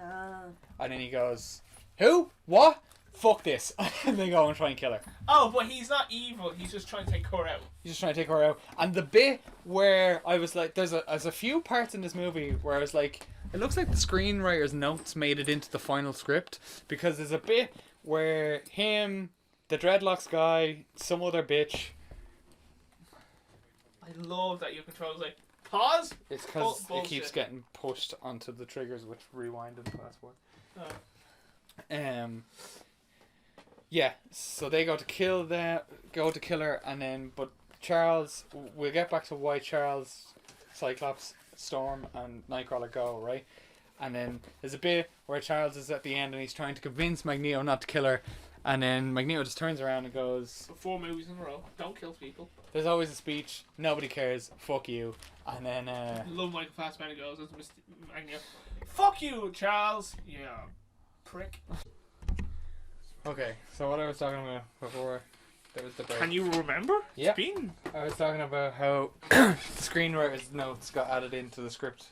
Ah. And then he goes, "Who? What? Fuck this." And they go and try and kill her. Oh, but he's not evil. He's just trying to take her out. He's just trying to take her out. And the bit where I was like, there's a few parts in this movie where I was like, it looks like the screenwriter's notes made it into the final script, because there's a bit where him, the dreadlocks guy, some other bitch. I love that your control's like, pause. It's because it Bullshit. keeps getting pushed onto the triggers, which rewind and fast forward. Oh. Yeah, so they go to kill her, and then Charles, we'll get back to why Charles, Cyclops, Storm, and Nightcrawler go, right? And then there's a bit where Charles is at the end and he's trying to convince Magneto not to kill her, and then Magneto just turns around and goes, 4 movies in a row. Don't kill people. "There's always a speech, nobody cares, fuck you." And then Love Michael Fassbender goes as Magneto. Fuck you, Charles. Yeah, prick. okay, so what I was talking about before there was the break. Can you remember? Yeah. It's been... I was talking about how the screenwriter's notes got added into the script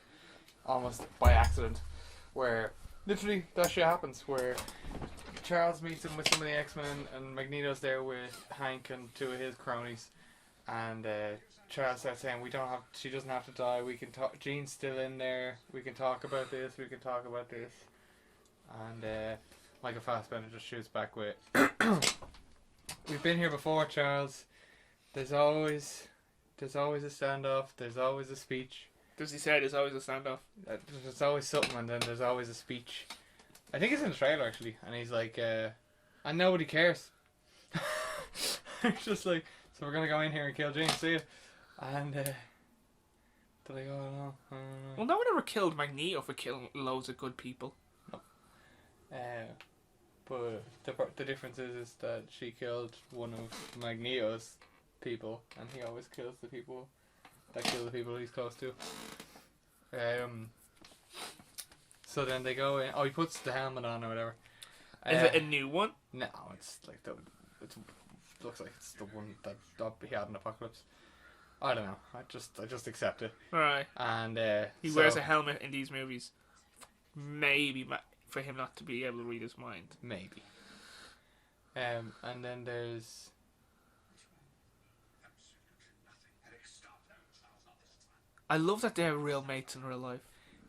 almost by accident, where literally that shit happens, where Charles meets him with some of the X-Men and Magneto's there with Hank and 2 of his cronies, and Charles starts saying, she doesn't have to die, we can talk, Jean's still in there, we can talk about this, and Michael Fassbender just shoots back with, "We've been here before, Charles. There's always a standoff. There's always a speech. Does he say there's always a standoff? There's always something, and then there's always a speech." I think it's in the trailer actually, and he's like, "And nobody cares." It's just like, "So we're gonna go in here and kill Jean. See you." And they're like, "Oh no, I don't know." Well, no one ever killed Magneto for killing loads of good people. But the difference is that she killed one of Magneto's people, and he always kills the people that kill the people he's close to. So then they go in. Oh, he puts the helmet on or whatever. Is it a new one? No, it's like it looks like it's the one that he had in Apocalypse. I don't know. I just accept it. Right. And He wears a helmet in these movies. Maybe for him not to be able to read his mind. Maybe. And then there's... I love that they're real mates in real life.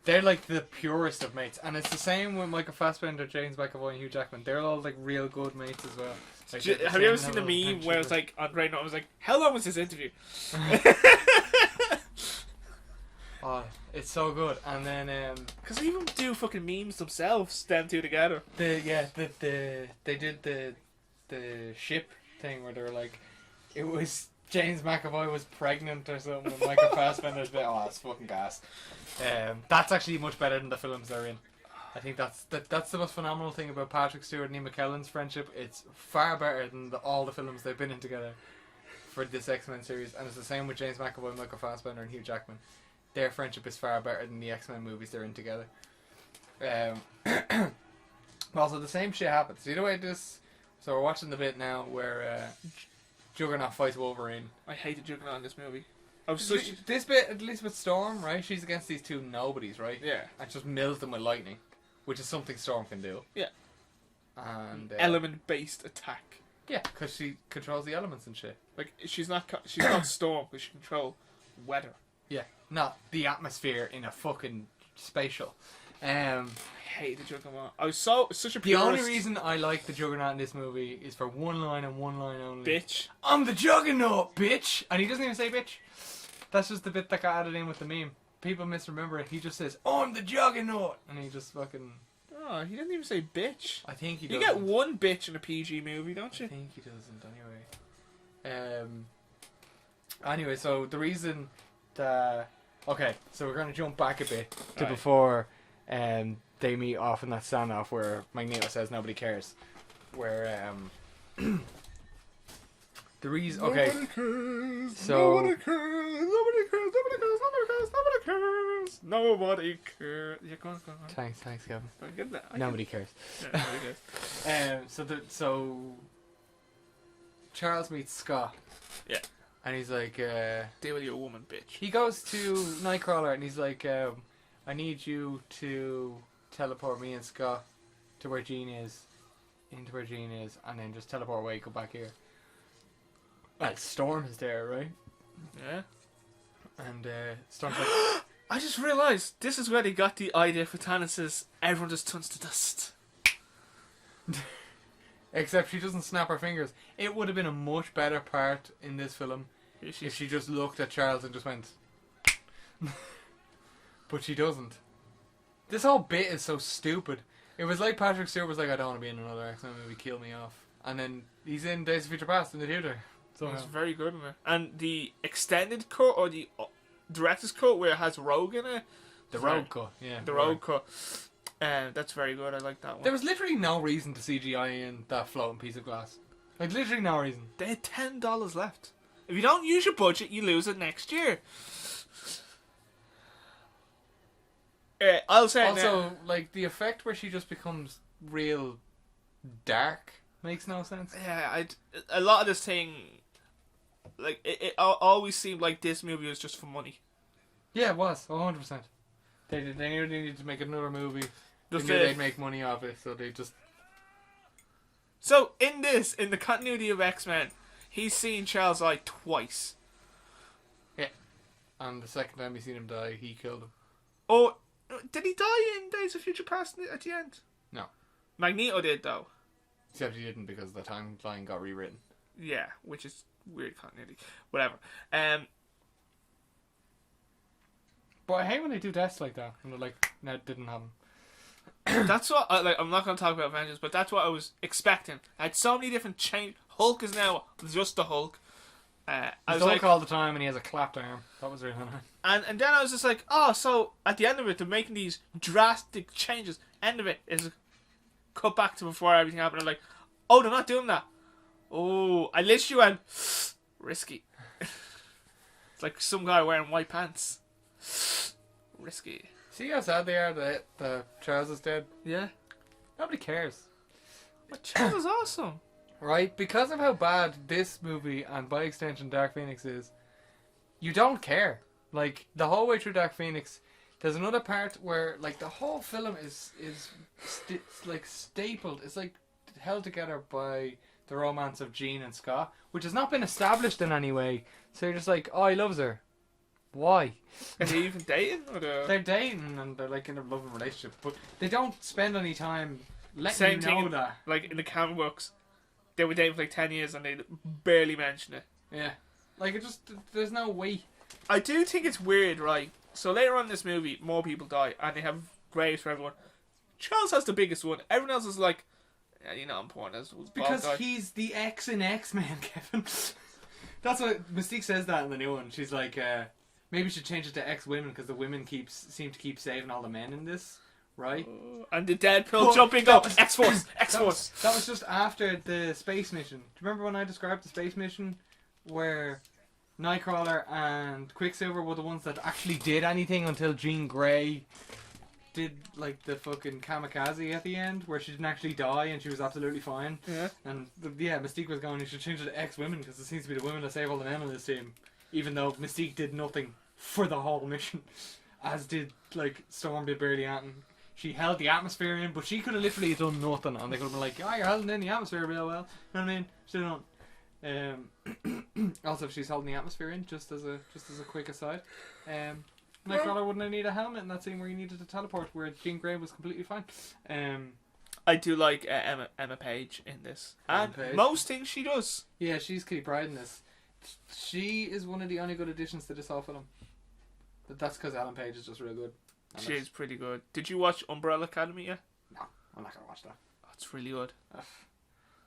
They're like the purest of mates, and it's the same with Michael Fassbender, James McAvoy, and Hugh Jackman. They're all like real good mates as well. Like, Have you ever seen the meme where it's like Andre Norton was like, "How long was this interview?" Oh, it's so good. And then Because they even do fucking memes themselves, them two together. they did the ship thing where they were like, it was James McAvoy was pregnant or something with Michael Fassbender's bit. Oh, that's fucking gas. That's actually much better than the films they're in. I think that's the most phenomenal thing about Patrick Stewart and Ian McKellen's friendship. It's far better than all the films they've been in together for this X-Men series, and it's the same with James McAvoy, Michael Fassbender, and Hugh Jackman. Their friendship is far better than the X-Men movies they're in together. Also, the same shit happens. See the way this... So we're watching the bit now where Juggernaut fights Wolverine. I hated Juggernaut in this movie. I was such... This bit, at least with Storm, right? She's against these 2 nobodies, right? Yeah. And just mills them with lightning, which is something Storm can do. Yeah. And Element-based attack. yeah, because she controls the elements and shit. Like, she's not Storm, but she control weather. Yeah, not the atmosphere in a fucking spatial. I hate the Juggernaut. I was such a The only purist. reason I like the Juggernaut in this movie is for one line and one line only. Bitch. I'm the Juggernaut, bitch! And he doesn't even say bitch. That's just the bit that got added in with the meme. People misremember it. He just says, I'm the Juggernaut! And he just fucking... Oh, he doesn't even say bitch. I think he You doesn't. get one bitch in a PG movie, don't I you? think he doesn't, anyway. Anyway, so the reason that... Okay, so we're going to jump back a bit to Right. before they meet off in that standoff where Magneto says nobody cares. Where, the reason... Okay, Nobody cares. so- Nobody cares. Nobody cares. Nobody cares. Nobody cares. Nobody cares. Nobody cares. Yeah, go on. thanks, Kevin. I get that. Nobody cares. Yeah, nobody cares. So Charles meets Scott. Yeah. And he's like, Deal with your woman, bitch. he goes to Nightcrawler and he's like, I need you to teleport me and Scott to where Jean is, into where Jean is, and then just teleport away, go back here. Well, Storm is there, right? Yeah. And Storm's like, I just realised this is where they got the idea for Thanos' everyone just turns to dust. except she doesn't snap her fingers. It would have been a much better part in this film if she just looked at Charles and just went. But she doesn't. This whole bit is so stupid. It was like Patrick Stewart was like, I don't want to be in another X-Men movie, kill me off. And then he's in Days of Future Past in the theatre. So So it's very good in it. And the extended cut or the director's cut where it has Rogue in it. the road cut, yeah. The Rogue cut. That's very good. I like that one. There was literally no reason to CGI in that floating piece of glass. Like, literally no reason. They had $10 left. If you don't use your budget, you lose it next year. I'll say Also, like, the effect where she just becomes real dark makes no sense. yeah, a lot of this thing, like it always seemed like this movie was just for money. Yeah, it was, 100%. They knew they needed to make another movie. They Just knew it. they'd make money off it, so they just... So in the continuity of X-Men, he's seen Charles Eye twice. And the second time he seen him die, he killed him. Oh, did he die in Days of Future Past at the end? No. Magneto did though. Except he didn't because the timeline got rewritten. Yeah, which is weird continuity. Whatever. But I hate when they do deaths like that. And they're like, no, it didn't happen. That's what I'm not going to talk about Avengers, but that's what I was expecting. I had so many different change. Hulk is now just the Hulk. I He's was Hulk like, all the time and he has a clapped arm. That was really nice. and then I was just like, oh, so at the end of it, they're making these drastic changes. End of it is cut back to before everything happened. I'm like, oh, they're not doing that. Oh, I literally went risky. It's like some guy wearing white pants. Risky. See how sad they are that Charles is dead? Yeah. Nobody cares. But Charles was awesome. Right? Because of how bad this movie and by extension Dark Phoenix is, you don't care. Like, the whole way through Dark Phoenix, there's another part where, like, the whole film is like, stapled. It's, like, held together by the romance of Jean and Scott, which has not been established in any way. So you're just like, oh, he loves her. Why? Are they even dating? Or They're dating and they're, like, in a loving relationship, but they don't spend any time letting Same you thing know in- that. like in the comic books, they were dating for like 10 years and they barely mention it. Yeah. Like, it just, there's no way. I do think it's weird, right? So later on in this movie, more people die and they have graves for everyone. Charles has the biggest one. Everyone else is like, yeah, you know, I'm pouring this. Because he's the X in X-Men, Kevin. That's what Mystique says that in the new one. She's like, maybe we should change it to X-Women because the women seem to keep saving all the men in this, right? And the Deadpool But jumping that up. was- X-Force! X-Force! That was just after the space mission. Do you remember when I described the space mission where Nightcrawler and Quicksilver were the ones that actually did anything until Jean Grey did, like, the fucking kamikaze at the end where she didn't actually die and she was absolutely fine. Yeah. And Mystique was going, you should change it to X-Women because it seems to be the women that save all the men on this team. Even though Mystique did nothing for the whole mission. As did, like, Storm did barely anything. She held the atmosphere in, but she could have literally done nothing. And they could have been like, oh, you're holding in the atmosphere real well. You know what I mean? She don't. Also, if she's holding the atmosphere in, just as a quick aside. Nightcrawler wouldn't need a helmet in that scene where he needed to teleport, where Jean Grey was completely fine. I do like Emma Paige in this. And Paige. most things she does. Yeah, she's Kitty Pryde in this. She is one of the only good additions to this whole film. But that's because Ellen Page is just real good. And She is pretty good. Did you watch Umbrella Academy yet? No, I'm not going to watch that. Oh, it's really good.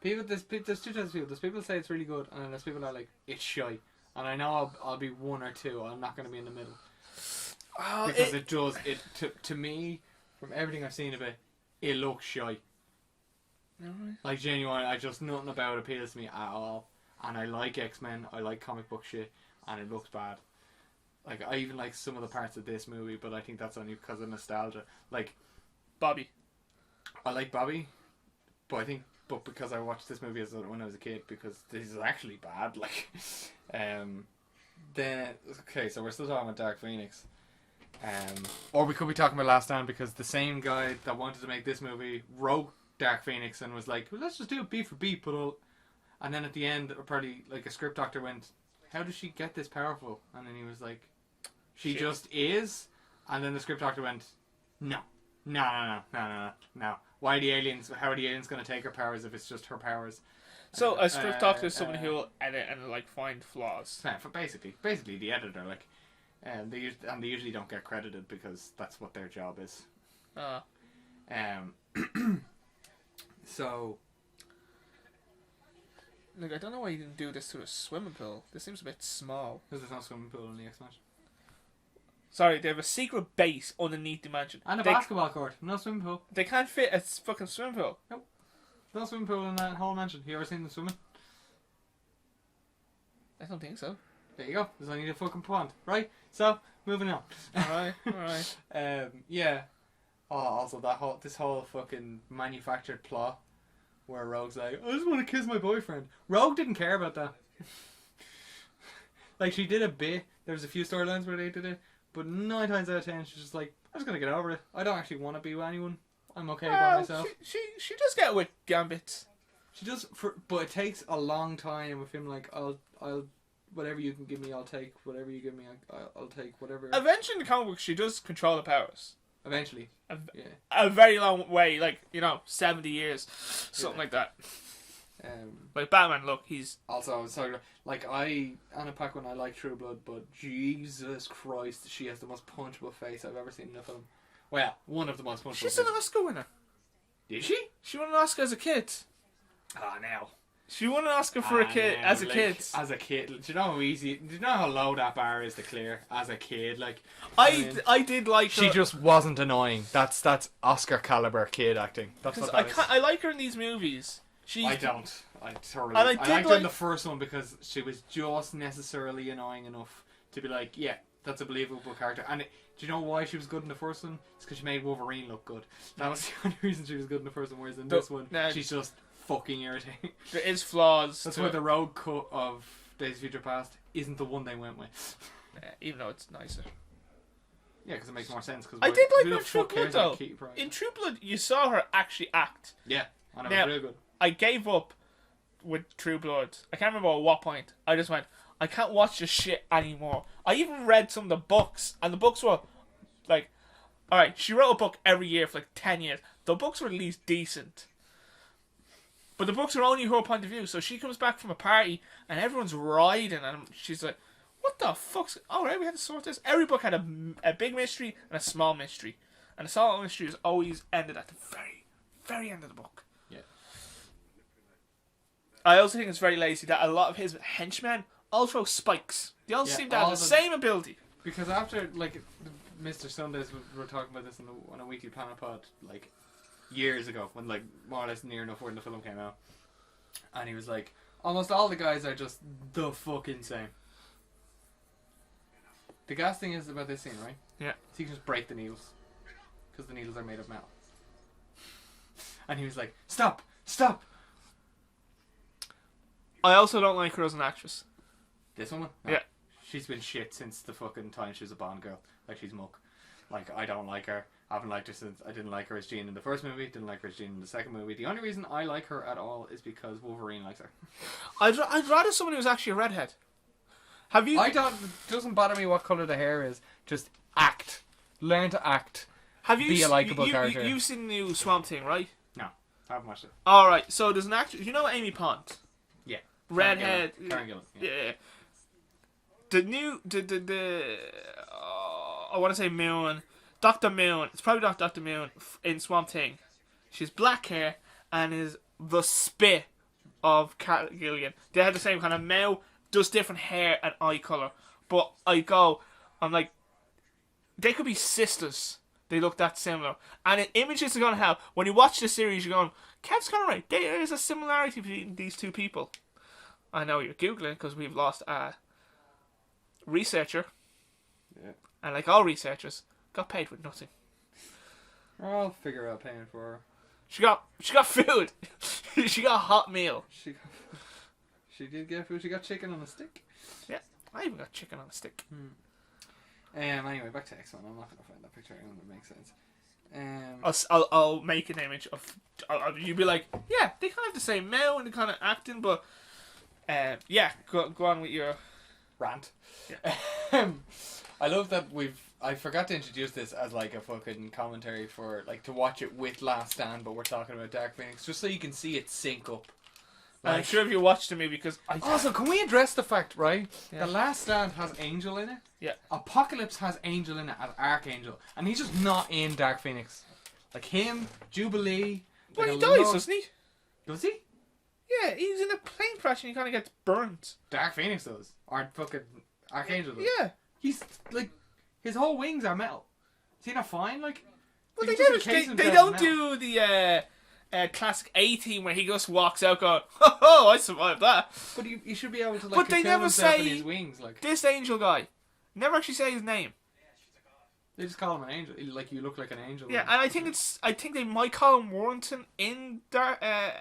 There's two types of people. There's people that say it's really good, and then there's people that are like, it's shy. And I know I'll be one or two. I'm not going to be in the middle. Oh, Because it does. To me, from everything I've seen of it, it looks shy. Alright. Like, genuinely, nothing about it appeals to me at all. And I like X-Men, I like comic book shit, and it looks bad. Like, I even like some of the parts of this movie, but I think that's only because of nostalgia. Like, Bobby. I like Bobby, but because I watched this movie when I was a kid, because this is actually bad. Like, then okay, so we're still talking about Dark Phoenix, or we could be talking about Last Stand, because the same guy that wanted to make this movie wrote Dark Phoenix and was like, well, let's just do it beat for beat, and then at the end, apparently, like, a script doctor went, how does she get this powerful? And then he was like, she just is. And then the script doctor went, no. Why are the aliens? How are the aliens going to take her powers if it's just her powers? So a script doctor is someone who will edit and like find flaws. Yeah, for basically the editor, like, they usually don't get credited because that's what their job is. So, look, I don't know why you didn't do this to a swimming pool. This seems a bit small. because there's no swimming pool in the X-Men. Sorry, they have a secret base underneath the mansion. And a They- basketball court, no swimming pool. They can't fit a fucking swimming pool. No swimming pool in that whole mansion. You ever seen them swimming? I don't think so. There you go. There's only a fucking pond, right? So, moving on. Alright. Yeah. Oh, also this whole fucking manufactured plot where Rogue's like, I just want to kiss my boyfriend. Rogue didn't care about that. Like, she did a bit. There was a few storylines where they did it, but 9 times out of 10, she's just like, I'm just gonna get over it. I don't actually want to be with anyone. I'm okay by myself. She does get with Gambit. She does, but it takes a long time with him. Like, I'll whatever you can give me, I'll take. Whatever you give me, I'll take. Whatever. Eventually in the comic book, she does control the powers. Eventually. Yeah. A very long way, like, 70 years. Something like that. Like Batman, look, he's... Also, sorry, like, Anna Paquin, I like True Blood, but Jesus Christ, she has the most punchable face I've ever seen in a film. Well, one of the most punchable She's faces. an Oscar winner. Did she? She won an Oscar as a kid. Ah, now. She won an Oscar for a kid, now, as a like, kid. As a kid. Do you know how easy, do you know how low that bar is to clear as a kid? Like, I did like her. she just wasn't annoying. That's Oscar caliber kid acting. That's what that is. I like her in these movies. I don't. I thoroughly. And I I did liked her in like- the first one because she was just necessarily annoying enough to be like, yeah, that's a believable character. And do you know why she was good in the first one? It's because she made Wolverine look good. That was the only reason she was good in the first one. Whereas in this one, she's just fucking irritating. There is flaws. That's to why it. the road cut of Days of Future Past isn't the one they went with. Yeah, even though it's nicer. Yeah, because it makes more sense. Cause I did like who her the in True fuck Blood cares about though. Kitty Pryde? In True Blood, you saw her actually act. Yeah, and it Now- was real good. I gave up with True Blood. I can't remember at what point. I just went, I can't watch this shit anymore. I even read some of the books, and the books were like, alright, she wrote a book every year for like 10 years. The books were at least decent. But the books are only her point of view, so she comes back from a party, and everyone's riding, and she's like, what the fuck's... Alright, we had to sort this. Every book had a big mystery and a small mystery. And the small mystery is always ended at the very, very end of the book. Yeah. I also think it's very lazy that a lot of his henchmen all throw spikes. They all Yeah, seem to have all the the- same ability. Because after, like, Mr. Sundays, we were talking about this on a weekly panel pod, like, years ago, when, like, more or less near enough when the film came out. And he was like, almost all the guys are just the fucking same. The gas thing is about this scene, right? Yeah. So you can just break the needles. Because the needles are made of metal. And he was like, stop! Stop! I also don't like her as an actress. This woman? Yeah. She's been shit since the fucking time she was a Bond girl. Like, she's muck. Like, I don't like her. I haven't liked her since... I didn't like her as Jean in the first movie. Didn't like her as Jean in the second movie. The only reason I like her at all is because Wolverine likes her. I'd rather someone who's actually a redhead. Have you... I don't... It doesn't bother me what colour the hair is. Just, act. Learn to act. Have you Be a likeable character. You've seen the new Swamp Thing, right? No, I haven't watched it. All right. So there's an actress. You know Amy Pond? Yeah. Redhead. Karen Gillan. Yeah. The new I want to say Moon. Dr. Moon. It's probably not Dr. Moon in Swamp Thing. She's black hair and is the spit of Karen Gillan. They have the same kind of mouth, just different hair and eye color. But I'm like, they could be sisters. They look that similar. And in images they're going to have, when you watch the series, you're going, Kev's kind of right. There is a similarity between these two people. I know you're Googling because we've lost a researcher. Yeah. And like all researchers, got paid with nothing. I'll figure out paying for her. She got food. She got a hot meal. She did get food. She got chicken on a stick. Yeah, I even got chicken on a stick. Anyway, back to X-Men. I'm not gonna find that picture. It makes sense. I'll make an image of. You'd be like, yeah, they kind of have the same mouth and the kind of acting, but yeah, go on with your Rant. Yeah. I love that I forgot to introduce this as like a fucking commentary for like to watch it with Last Stand, but we're talking about Dark Phoenix just so you can see it sync up. I'm sure if you watched the movie, because Also, can we address the fact, right? Yeah. The Last Stand has Angel in it. Yeah. Apocalypse has Angel in it as Archangel, and he's just not in Dark Phoenix. Like him, Jubilee. Well, he like dies, doesn't he? Does he? Yeah, he's in a plane crash and he kind of gets burnt. Dark Phoenix does. Or fucking Archangel does. Yeah. He's like, his whole wings are metal. Is he not fine? Like, Well, he they just never, encased they himself in don't metal. do the classic A-Team where he just walks out going, oh, I survived that. But you should be able to like. But they cocoon never himself in say- his wings. Like This Angel guy never actually say his name. they just call him an angel. Like you look like an angel. Yeah, and I think they might call him Warrington in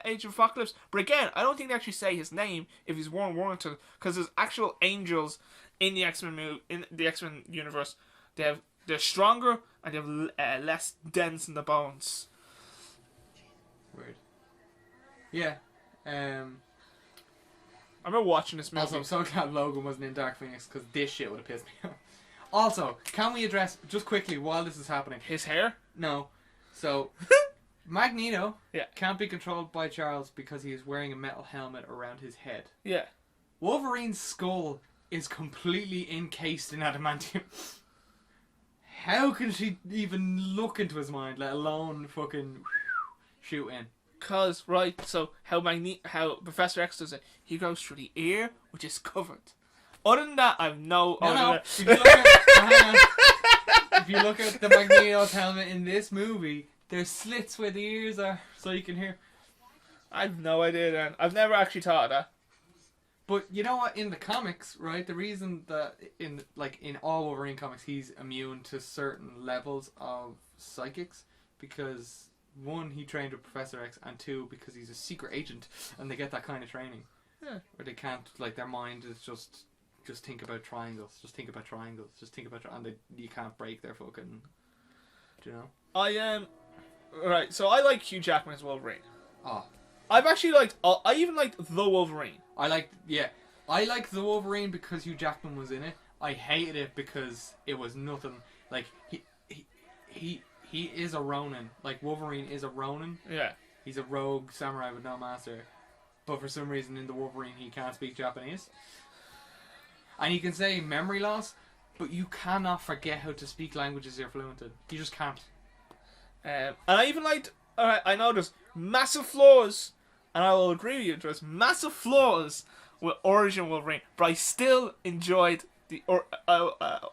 Age of Apocalypse. But again, I don't think they actually say his name if he's Warren Warrington, because there's actual angels in the X-Men in the X-Men universe. They're stronger and they have less dents in the bones. Weird. Yeah. I remember watching this movie. Also, I'm so glad Logan wasn't in Dark Phoenix because this shit would have pissed me off. Also, can we address just quickly while this is happening? His hair? No. So, Magneto Yeah. can't be controlled by Charles because he is wearing a metal helmet around his head. Yeah. Wolverine's skull is completely encased in adamantium. How can she even look into his mind, let alone fucking shoot in? Cause right, so how Professor X does it, he goes through the ear, which is covered. Other than that, I've no. No. If you look at, hang on. If you look at the Magneto's helmet in this movie, there's slits where the ears are, so you can hear. I've no idea. Then I've never actually thought of that. But you know what? In the comics, right, the reason that in all Wolverine comics, he's immune to certain levels of psychics because one, he trained with Professor X, and two, because he's a secret agent, and they get that kind of training. Yeah. Where they can't, like, their mind is just think about triangles, just think about triangles, just think about and you can't break their fucking. Do you know? I am. Right, so I like Hugh Jackman as Wolverine. Oh. I've actually liked. I even liked the Wolverine. I like the Wolverine because Hugh Jackman was in it. I hated it because it was nothing. Like he is a Ronin. Like Wolverine is a Ronin. Yeah. He's a rogue samurai with no master. But for some reason in the Wolverine he can't speak Japanese. And you can say memory loss, but you cannot forget how to speak languages you're fluent in. You just can't. And I even liked. Alright, I know there's massive flaws, and I will agree with you. There's massive flaws with Origin Wolverine, but I still enjoyed the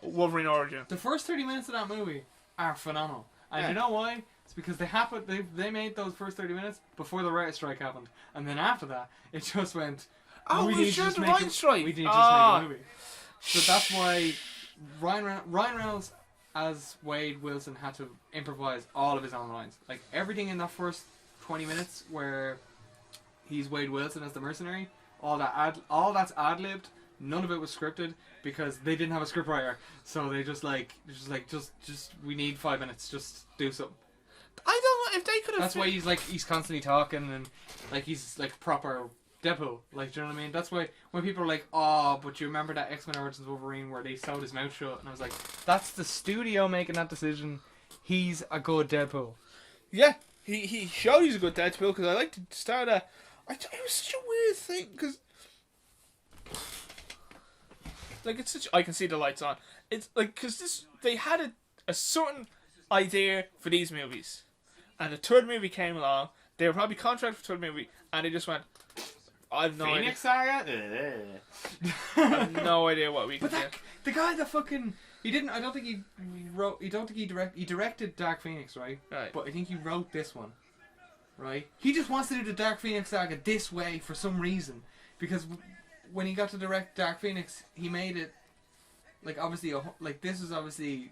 Wolverine Origin. The first 30 minutes of that movie are phenomenal. And Yeah. you know why? It's because they made those first 30 minutes before the writer's strike happened. And then after that, it just went... Oh, we we need to sure just the make writer's strike. We need to just Ah. make a movie. So that's why Ryan Reynolds as Wade Wilson had to improvise all of his own lines. Like everything in that first 20 minutes where he's Wade Wilson as the mercenary, all that's ad-libbed. None of it was scripted because they didn't have a scriptwriter. So they just we need 5 minutes, just do something. I don't know if they could have. That's why he's constantly talking and like he's like proper Deadpool. Like, do you know what I mean? That's why when people are like, oh, but you remember that X-Men Origins Wolverine where they sewed his mouth shut? And I was like, that's the studio making that decision. He's a good Deadpool. Yeah, he showed he's a good Deadpool because I like to start a. It was such a weird thing because, like, it's such. I can see the lights on. It's like because they had a certain idea for these movies, and the third movie came along. They were probably contracted for the third movie, and they just went. I have no Phoenix idea. Saga? I have no idea what we can But do. the guy that fucking... He didn't... I don't think he wrote... I don't think he directed Dark Phoenix, right? Right. But I think he wrote this one. Right? He just wants to do the Dark Phoenix Saga this way for some reason. Because when he got to direct Dark Phoenix, he made it... Like, obviously... Like, this was obviously...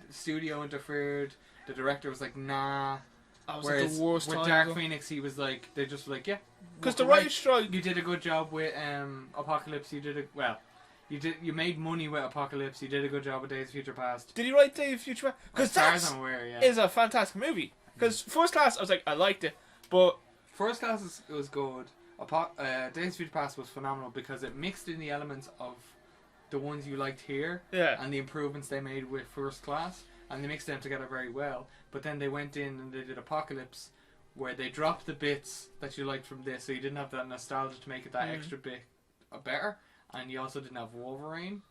The studio interfered. The director was like, nah... I was Whereas at the worst with time. Dark Phoenix, he was like, they just like, yeah. Because the right, writer's strike. you did a good job with Apocalypse. You made money with Apocalypse. You did a good job with Days of Future Past. Did he write Days of Future Past? Because As far as that I'm aware, yeah. is a fantastic movie. Because First Class, I was like, I liked it, but First Class was good. Days of Future Past was phenomenal because it mixed in the elements of the ones you liked here yeah, and the improvements they made with First Class, and they mixed them together very well. But then they went in and they did Apocalypse, where they dropped the bits that you liked from this, so you didn't have that nostalgia to make it that extra bit better, and you also didn't have Wolverine.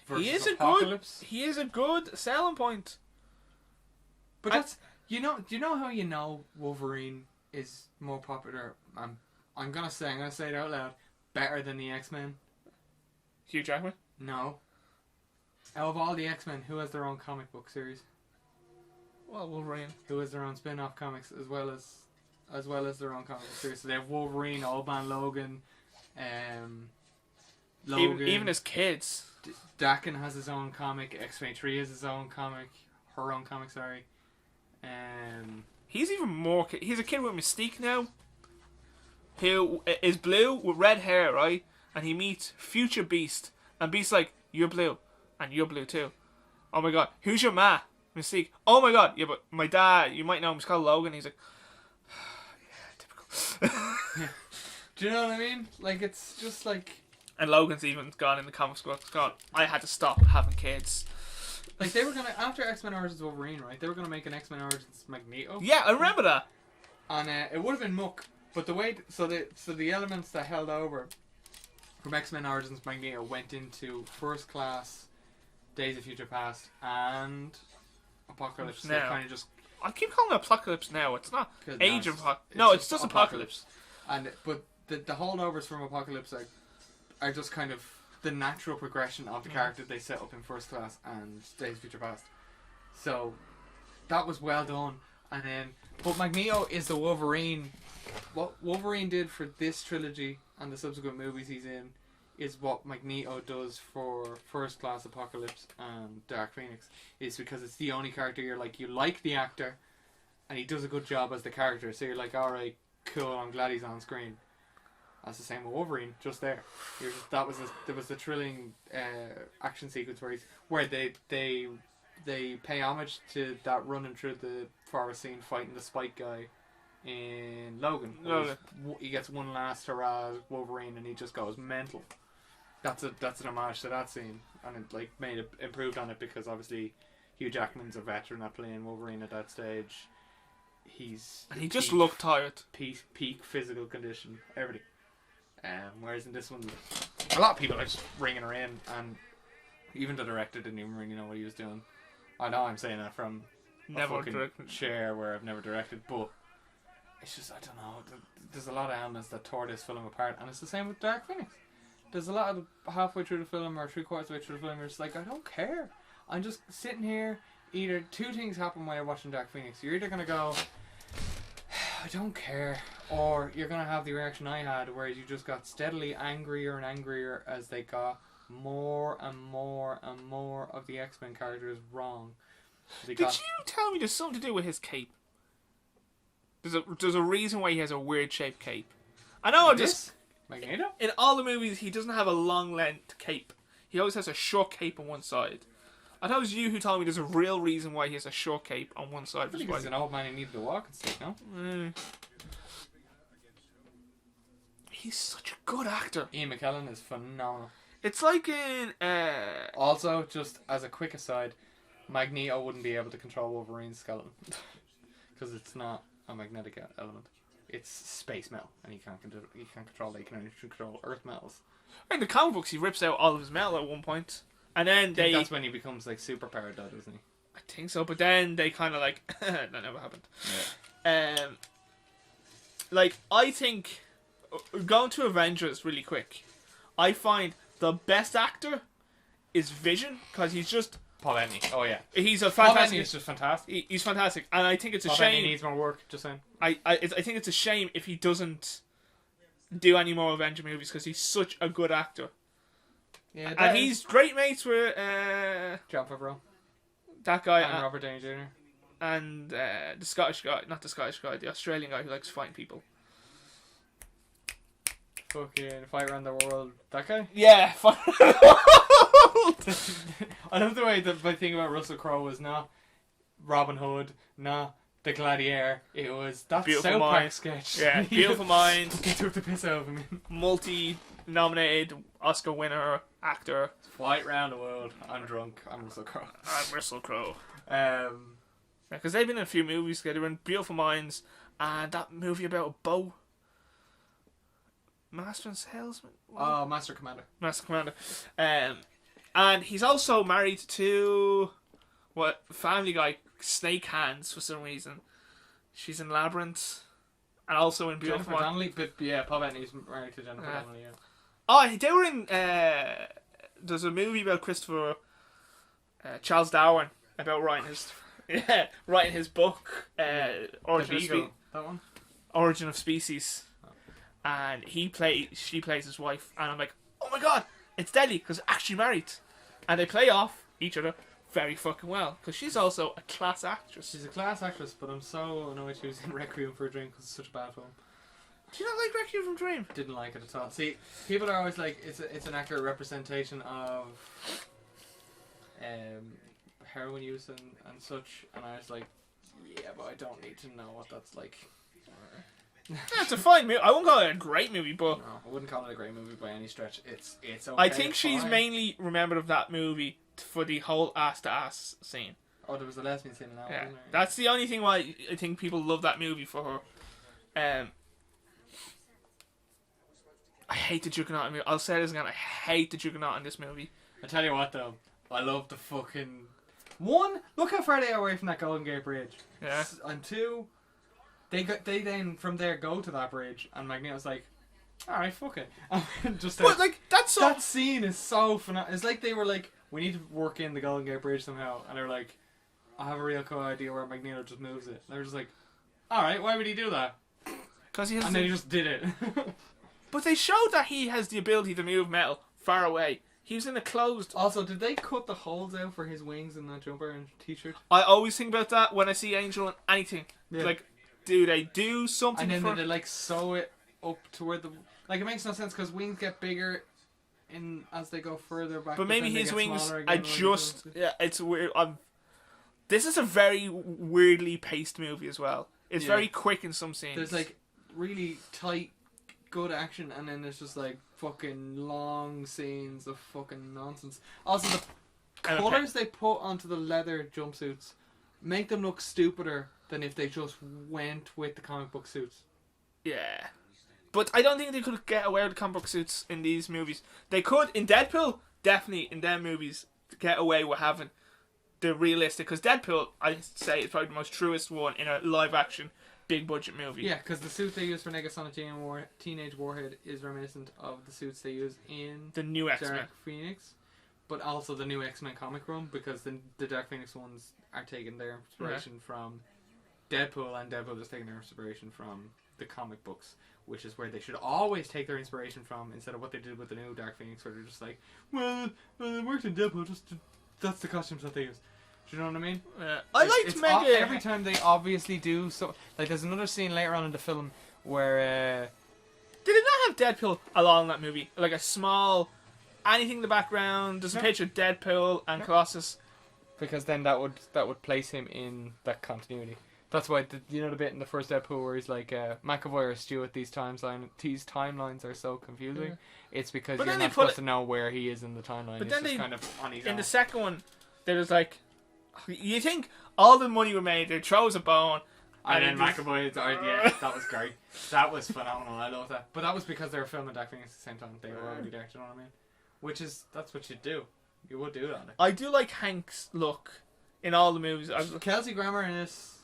he is Apocalypse. he is a good selling point. But that's do you know how you know Wolverine is more popular? I'm gonna say it out loud. Better than the X-Men. Hugh Jackman. No. Out of all the X-Men, who has their own comic book series? Well, Wolverine. Who has their own spin-off comics as well as their own comic book series? So they have Wolverine, Old Man Logan, Logan. Even his kids. Dakin has his own comic. X-23 has his own comic. Her own comic, sorry. He's even more. He's a kid with Mystique now. Who is blue with red hair, right? And he meets Future Beast, and Beast's like, "You're blue, and you're blue too." Oh my god, who's your ma? Mystique. Oh my god, yeah, but my dad, you might know him, he's called Logan. He's like, yeah, typical. Do you know what I mean? Like, it's just like... And Logan's even gone in the comics book. God, I had to stop having kids. Like, they were gonna... After X-Men Origins Wolverine, right? They were gonna make an X-Men Origins Magneto. Yeah, I remember that. And it would have been muck. But the way... So the elements that held over from X-Men Origins Magneto went into First Class, Days of Future Past, and Apocalypse. They Now. kind of just... I keep calling it Apocalypse now. It's not 'cause Age now of Apocalypse. No, it's just Apocalypse. But the holdovers from Apocalypse are just kind of the natural progression of the character they set up in First Class and Days of Future Past. So that was well done. And then, but Magneto is the Wolverine. What Wolverine did for this trilogy and the subsequent movies he's in is what Magneto does for First Class, Apocalypse, and Dark Phoenix. Is because it's the only character you like the actor, and he does a good job as the character. So you're like, all right, cool. I'm glad he's on screen. That's the same with Wolverine, just there. There was the thrilling action sequence where they pay homage to that running through the forest scene fighting the Spike guy in Logan. He gets one last hurrah at Wolverine and he just goes mental. That's an homage to that scene, and it like improved on it because obviously Hugh Jackman's a veteran at playing Wolverine at that stage. He just looked tired. Peak physical condition, everything. Whereas in this one, a lot of people are just ringing her in, and even the director didn't even really know what he was doing. I know I'm saying that from Never a fucking directed. chair where I've never directed, but it's just, I don't know, there's a lot of elements that tore this film apart, and it's the same with Dark Phoenix. There's a lot of halfway through the film or 3/4 of the way through the film, you're just like, I don't care. I'm just sitting here. Either two things happen when you're watching Dark Phoenix. You're either gonna go, I don't care, or you're gonna have the reaction I had, whereas you just got steadily angrier and angrier as they got more and more and more of the X-Men characters wrong. Did you tell me there's something to do with his cape? There's a reason why he has a weird shaped cape. I know, Magneto? in all the movies he doesn't have a long length cape. He always has a short cape on one side. I thought it was you who told me there's a real reason why he has a short cape on one side. I think he's an old man who needed to walk and stick, no? he's such a good actor. Ian McKellen is phenomenal. It's like in Also, just as a quick aside, Magneto wouldn't be able to control Wolverine's skeleton because it's not a magnetic element. It's space metal, and he can't control that. He can only control Earth metals. in the comic books, he rips out all of his metal at one point, and then That's when he becomes like super powered, though, doesn't he? I think so, but then they kind of like that never happened. Yeah. Like I think going to Avengers really quick, I find the best actor is Vision because he's just Paul Bettany. Oh yeah. he's a Paul Bettany fantastic. is just fantastic. He's fantastic, and I think it's a Paul Bettany shame. needs more work. Just saying. I think it's a shame if he doesn't do any more Avenger movies because he's such a good actor, Yeah. and he's great mates with John Favreau that guy and Robert Downey Jr. and the Scottish guy, not the Scottish guy, the Australian guy who likes fighting people. Fucking fight around the world. That guy. Yeah, I love the way that my thing about Russell Crowe was not Robin Hood, not the Gladiator. It was that Beautiful South Park Mind. sketch. Yeah, Beautiful Mind, He took the piss out of him. multi-nominated Oscar winner actor. Fight round the world. I'm drunk. I'm Russell Crowe. I'm Russell Crowe. Because They've been in a few movies together, in Beautiful Minds and that movie about a bow. Master and Salesman? Oh, Master Commander. Master Commander. And he's also married to Family Guy, Snake Hands for some reason. She's in Labyrinth. And also in Beautiful Jennifer Minds. Donnelly, but yeah, Paul Bettany's married to Jennifer Donnelly. Yeah. Oh, they were in. There's a movie about Christopher Charles Darwin about writing his book, Origin of Beagle, that one. Origin of Species, and she plays his wife, and I'm like, oh my god, it's deadly because they're actually married, and they play off each other very fucking well because she's also a class actress. She's a class actress, but I'm so annoyed she was in Requiem for a Dream because it's such a bad film. Do you not like Requiem from Dream? Didn't like it at all. See, people are always like, it's an accurate representation of heroin use and such, and I was like, yeah, but I don't need to know what that's like. It's a fine movie. I won't call it a great movie, but No, I wouldn't call it a great movie by any stretch. It's okay. I think it's she's fine. mainly remembered of that movie for the whole ass-to-ass scene. Oh, there was a lesbian scene in that Yeah, one, wasn't there? that's the only thing why I think people love that movie for her. I hate the Juggernaut in movie. I'll say this again. I hate the Juggernaut in this movie. I tell you what, though, I love the fucking one. Look how far they are away from that Golden Gate Bridge. Yeah. And two, they then from there go to that bridge, and Magneto's like, all right, fuck it. And just But like that's so. that scene is so phenomenal. It's like they were like, we need to work in the Golden Gate Bridge somehow, and they're like, I have a real cool idea where Magneto just moves it. They're just like, all right, why would he do that? Because he has. And then he just did it. But they showed that he has the ability to move metal far away. He was in a closed. Also, did they cut the holes out for his wings in that jumper and t-shirt? I always think about that when I see Angel in anything. Yeah. Like, do they do something And then for? they like sew it up to where the it makes no sense because wings get bigger in as they go further back. But maybe then they his get wings smaller again when they adjust. go- Yeah, it's weird. This is a very weirdly paced movie as well. It's Yeah. very quick in some scenes. There's like really tight, good action, and then there's just like fucking long scenes of fucking nonsense. Also, the And a colours they put onto the leather jumpsuits make them look stupider than if they just went with the comic book suits. Yeah. But I don't think they could get away with comic book suits in these movies. They could, in Deadpool, definitely in their movies, get away with having the realistic. Because Deadpool, I'd say, is probably the most truest one in a live action, big budget movie. Yeah, because the suit they use for Negasonic Teenage Warhead is reminiscent of the suits they use in The new X-Men. Dark Phoenix, but also the new X-Men comic run, because the Dark Phoenix ones are taking their inspiration from Deadpool, and Deadpool is taking their inspiration from the comic books, which is where they should always take their inspiration from, instead of what they did with the new Dark Phoenix, where they're just like, well it worked in Deadpool, that's the costumes that they use. Do you know what I mean? I liked It's Mega. every time they obviously do so. Like, there's another scene later on in the film where Did it not have Deadpool along that movie? Like a small anything in the background? There's a No. picture of Deadpool and No. Colossus. because then that would place him in that continuity. That's why you know the bit in the first Deadpool where he's like, McAvoy or Stewart, these timelines are so confusing. Yeah. It's because But you're then not they put supposed to know where he is in the timeline. But It's then just they- kind of on his In own. the second one, there's like, you think all the money we made, they throws a bone, And then it just- McAvoy, yeah, that was great. That was phenomenal. I love that. But that was because they were filming Dark Phoenix at the same time. They were already there. Do you know what I mean? That's what you do. You would do that. Like. I do like Hank's look in all the movies. Kelsey Grammer in this.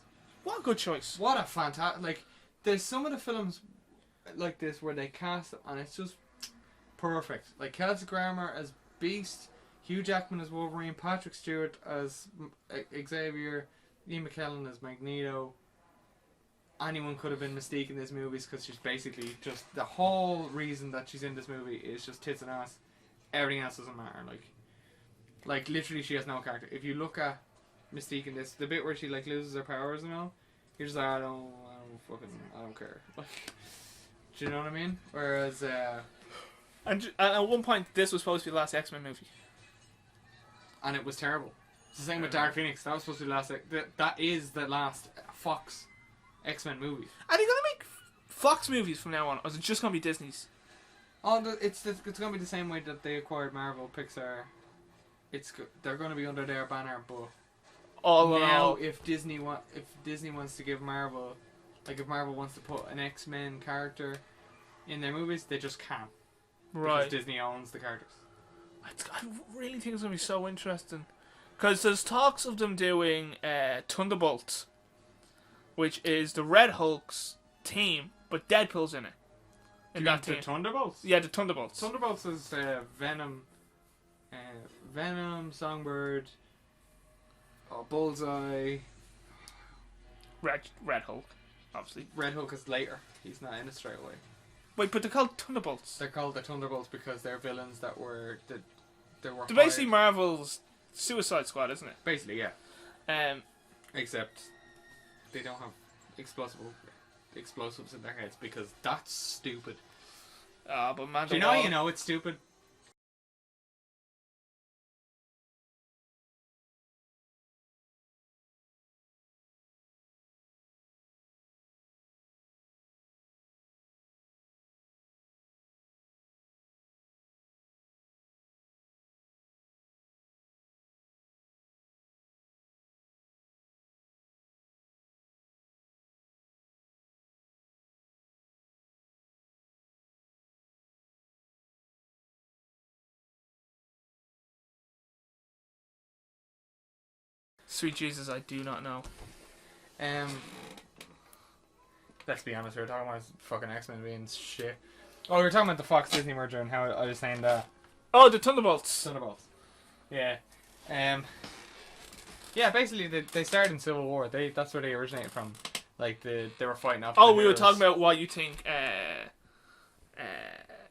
What a good choice. What a fantastic. Like, there's some of the films like this where they cast it and it's just perfect. Like Kelsey Grammer as Beast, Hugh Jackman as Wolverine, Patrick Stewart as Xavier, Ian McKellen as Magneto. Anyone could have been Mystique in this movie because she's basically just the whole reason that she's in this movie is just tits and ass. Everything else doesn't matter. Like literally, she has no character. If you look at Mystique in this, the bit where she like loses her powers and all, you're just like, I don't care. Like, do you know what I mean? Whereas, And at one point, this was supposed to be the last X-Men movie. and it was terrible. It's the same with Dark Phoenix. That was supposed to be the last. That is the last Fox X-Men movie. Are they gonna make Fox movies from now on, or is it just gonna be Disney's? Oh, it's gonna be the same way that they acquired Marvel, Pixar. They're gonna be under their banner, but Oh now if Disney wants to give Marvel, like if Marvel wants to put an X-Men character in their movies, they just can't. right. Because Disney owns the characters. I really think it's gonna be so interesting, because there's talks of them doing Thunderbolts, which is the Red Hulk's team, but Deadpool's in it. In that team. Thunderbolts? Yeah, the Thunderbolts. Thunderbolts is Venom, Songbird, Bullseye. Red Hulk, obviously. Red Hulk is later. He's not in it straight away. Wait, but they're called Thunderbolts. They're called the Thunderbolts because they're villains that were They're basically Marvel's Suicide Squad, isn't it? basically, yeah. Um, Except they don't have explosives in their heads because that's stupid. but man, Do you know it's stupid? Sweet Jesus, I do not know. Let's be honest, we were talking about fucking X-Men being shit. Oh, we were talking about the Fox Disney merger and how I was saying that. Oh, the Thunderbolts. Thunderbolts. Yeah. Yeah, basically they started in Civil War. That's where they originated from. Like they were fighting off. Oh, the we were heroes. talking about what you think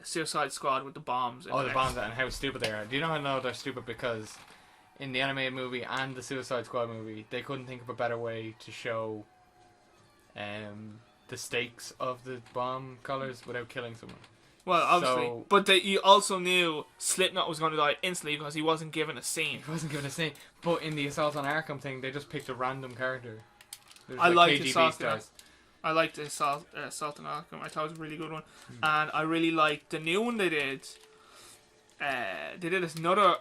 Suicide Squad with the bombs. Oh, the bombs and how stupid they are. Do you know how they're stupid? Because in the animated movie and the Suicide Squad movie, they couldn't think of a better way to show the stakes of the bomb collars without killing someone. Well, obviously, So- but you also knew Slipknot was going to die instantly because he wasn't given a scene. He wasn't given a scene. But in the Assault on Arkham thing, they just picked a random character. There's I liked KGB Assault on stars. I liked the Assault on Arkham. I thought it was a really good one, and I really liked the new one they did. They did another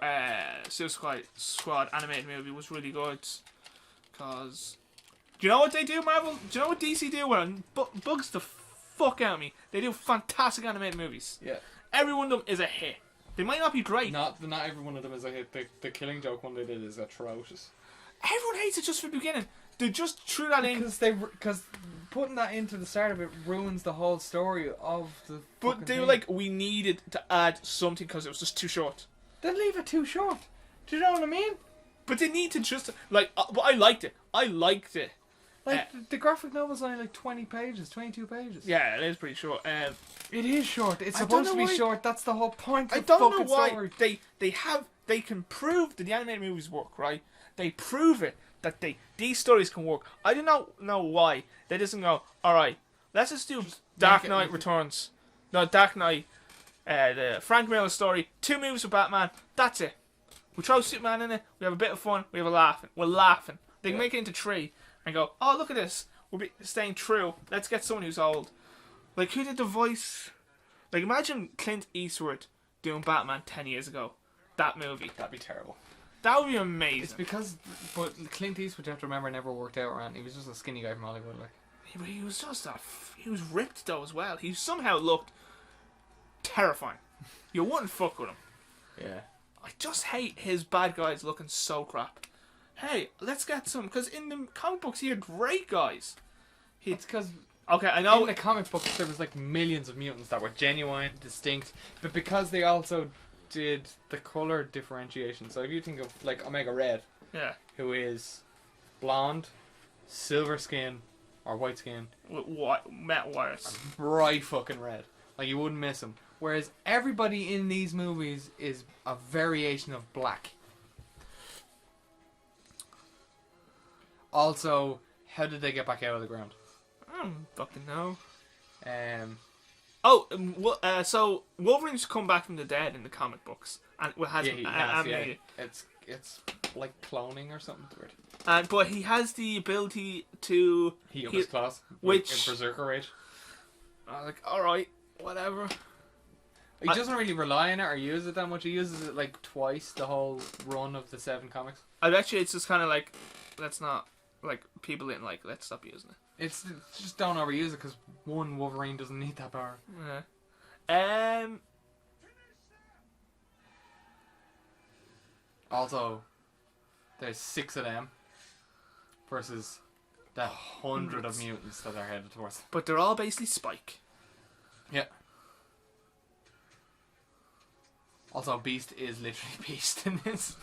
Suicide Squad animated movie. Was really good. Cause, do you know what they do, Marvel? Do you know what DC do? Well, bugs the fuck out of me. They do fantastic animated movies. Yeah. Every one of them is a hit. They might not be great. Not every one of them is a hit. The Killing Joke one they did is atrocious. Everyone hates it just from the beginning. They just threw that in. Because putting that into the start of it ruins the whole story of the. But they were like, we needed to add something because it was just too short. Then leave it too short. Do you know what I mean? But they need to just but I liked it. I liked it. Like the graphic novel's only like 20 pages, 22 pages. Yeah, it is pretty short. It is short. It's I don't supposed to know be why- short. That's the whole point. I Of the don't know fucking why story. they can prove that the animated movies work, right? They prove it that these stories can work. I do not know why they just go, all right, let's just do Dark Knight Returns. No, Dark Knight, the Frank Miller story, 2 movies with Batman. That's it. We throw Superman in it. We have a bit of fun. We have a laughing. We're laughing. They can make it into 3. and go, oh, look at this. We're staying true. Let's get someone who's old. Like, who did the voice? Like, imagine Clint Eastwood doing Batman 10 years ago. That movie. That'd be terrible. That would be amazing. It's because, but Clint Eastwood, you have to remember, never worked out around. He was just a skinny guy from Hollywood, like. But he was just he was ripped though as well. He somehow looked terrifying. You wouldn't fuck with him. Yeah. I just hate his bad guys looking so crap. Hey, let's get some, because in the comic books he had great guys. It's because Okay, I know. in the comic books there was like millions of mutants that were genuine, distinct, but because they also did the color differentiation. So if you think of like Omega Red, Yeah. who is blonde, silver skin, or white skin, With what Matt Wires. bright fucking red, like you wouldn't miss him. Whereas everybody in these movies is a variation of black. Also, how did they get back out of the ground? I don't fucking know. So Wolverine's come back from the dead in the comic books, and has Yeah, he has, yeah. It's like cloning or something weird. but he has the ability to Heat up his claws, which- in Berserker Rage. I was like, all right, whatever. He doesn't really rely on it or use it that much. He uses it like twice the whole run of the 7 comics. I bet you it's just kind of like, let's not, like, people didn't like, let's stop using it. It's just don't overuse it because one, Wolverine doesn't need that power. Yeah. Also, there's 6 of them versus the 100 of mutants that are headed towards. But they're all basically Spike. Yeah. Also, Beast is literally Beast in this.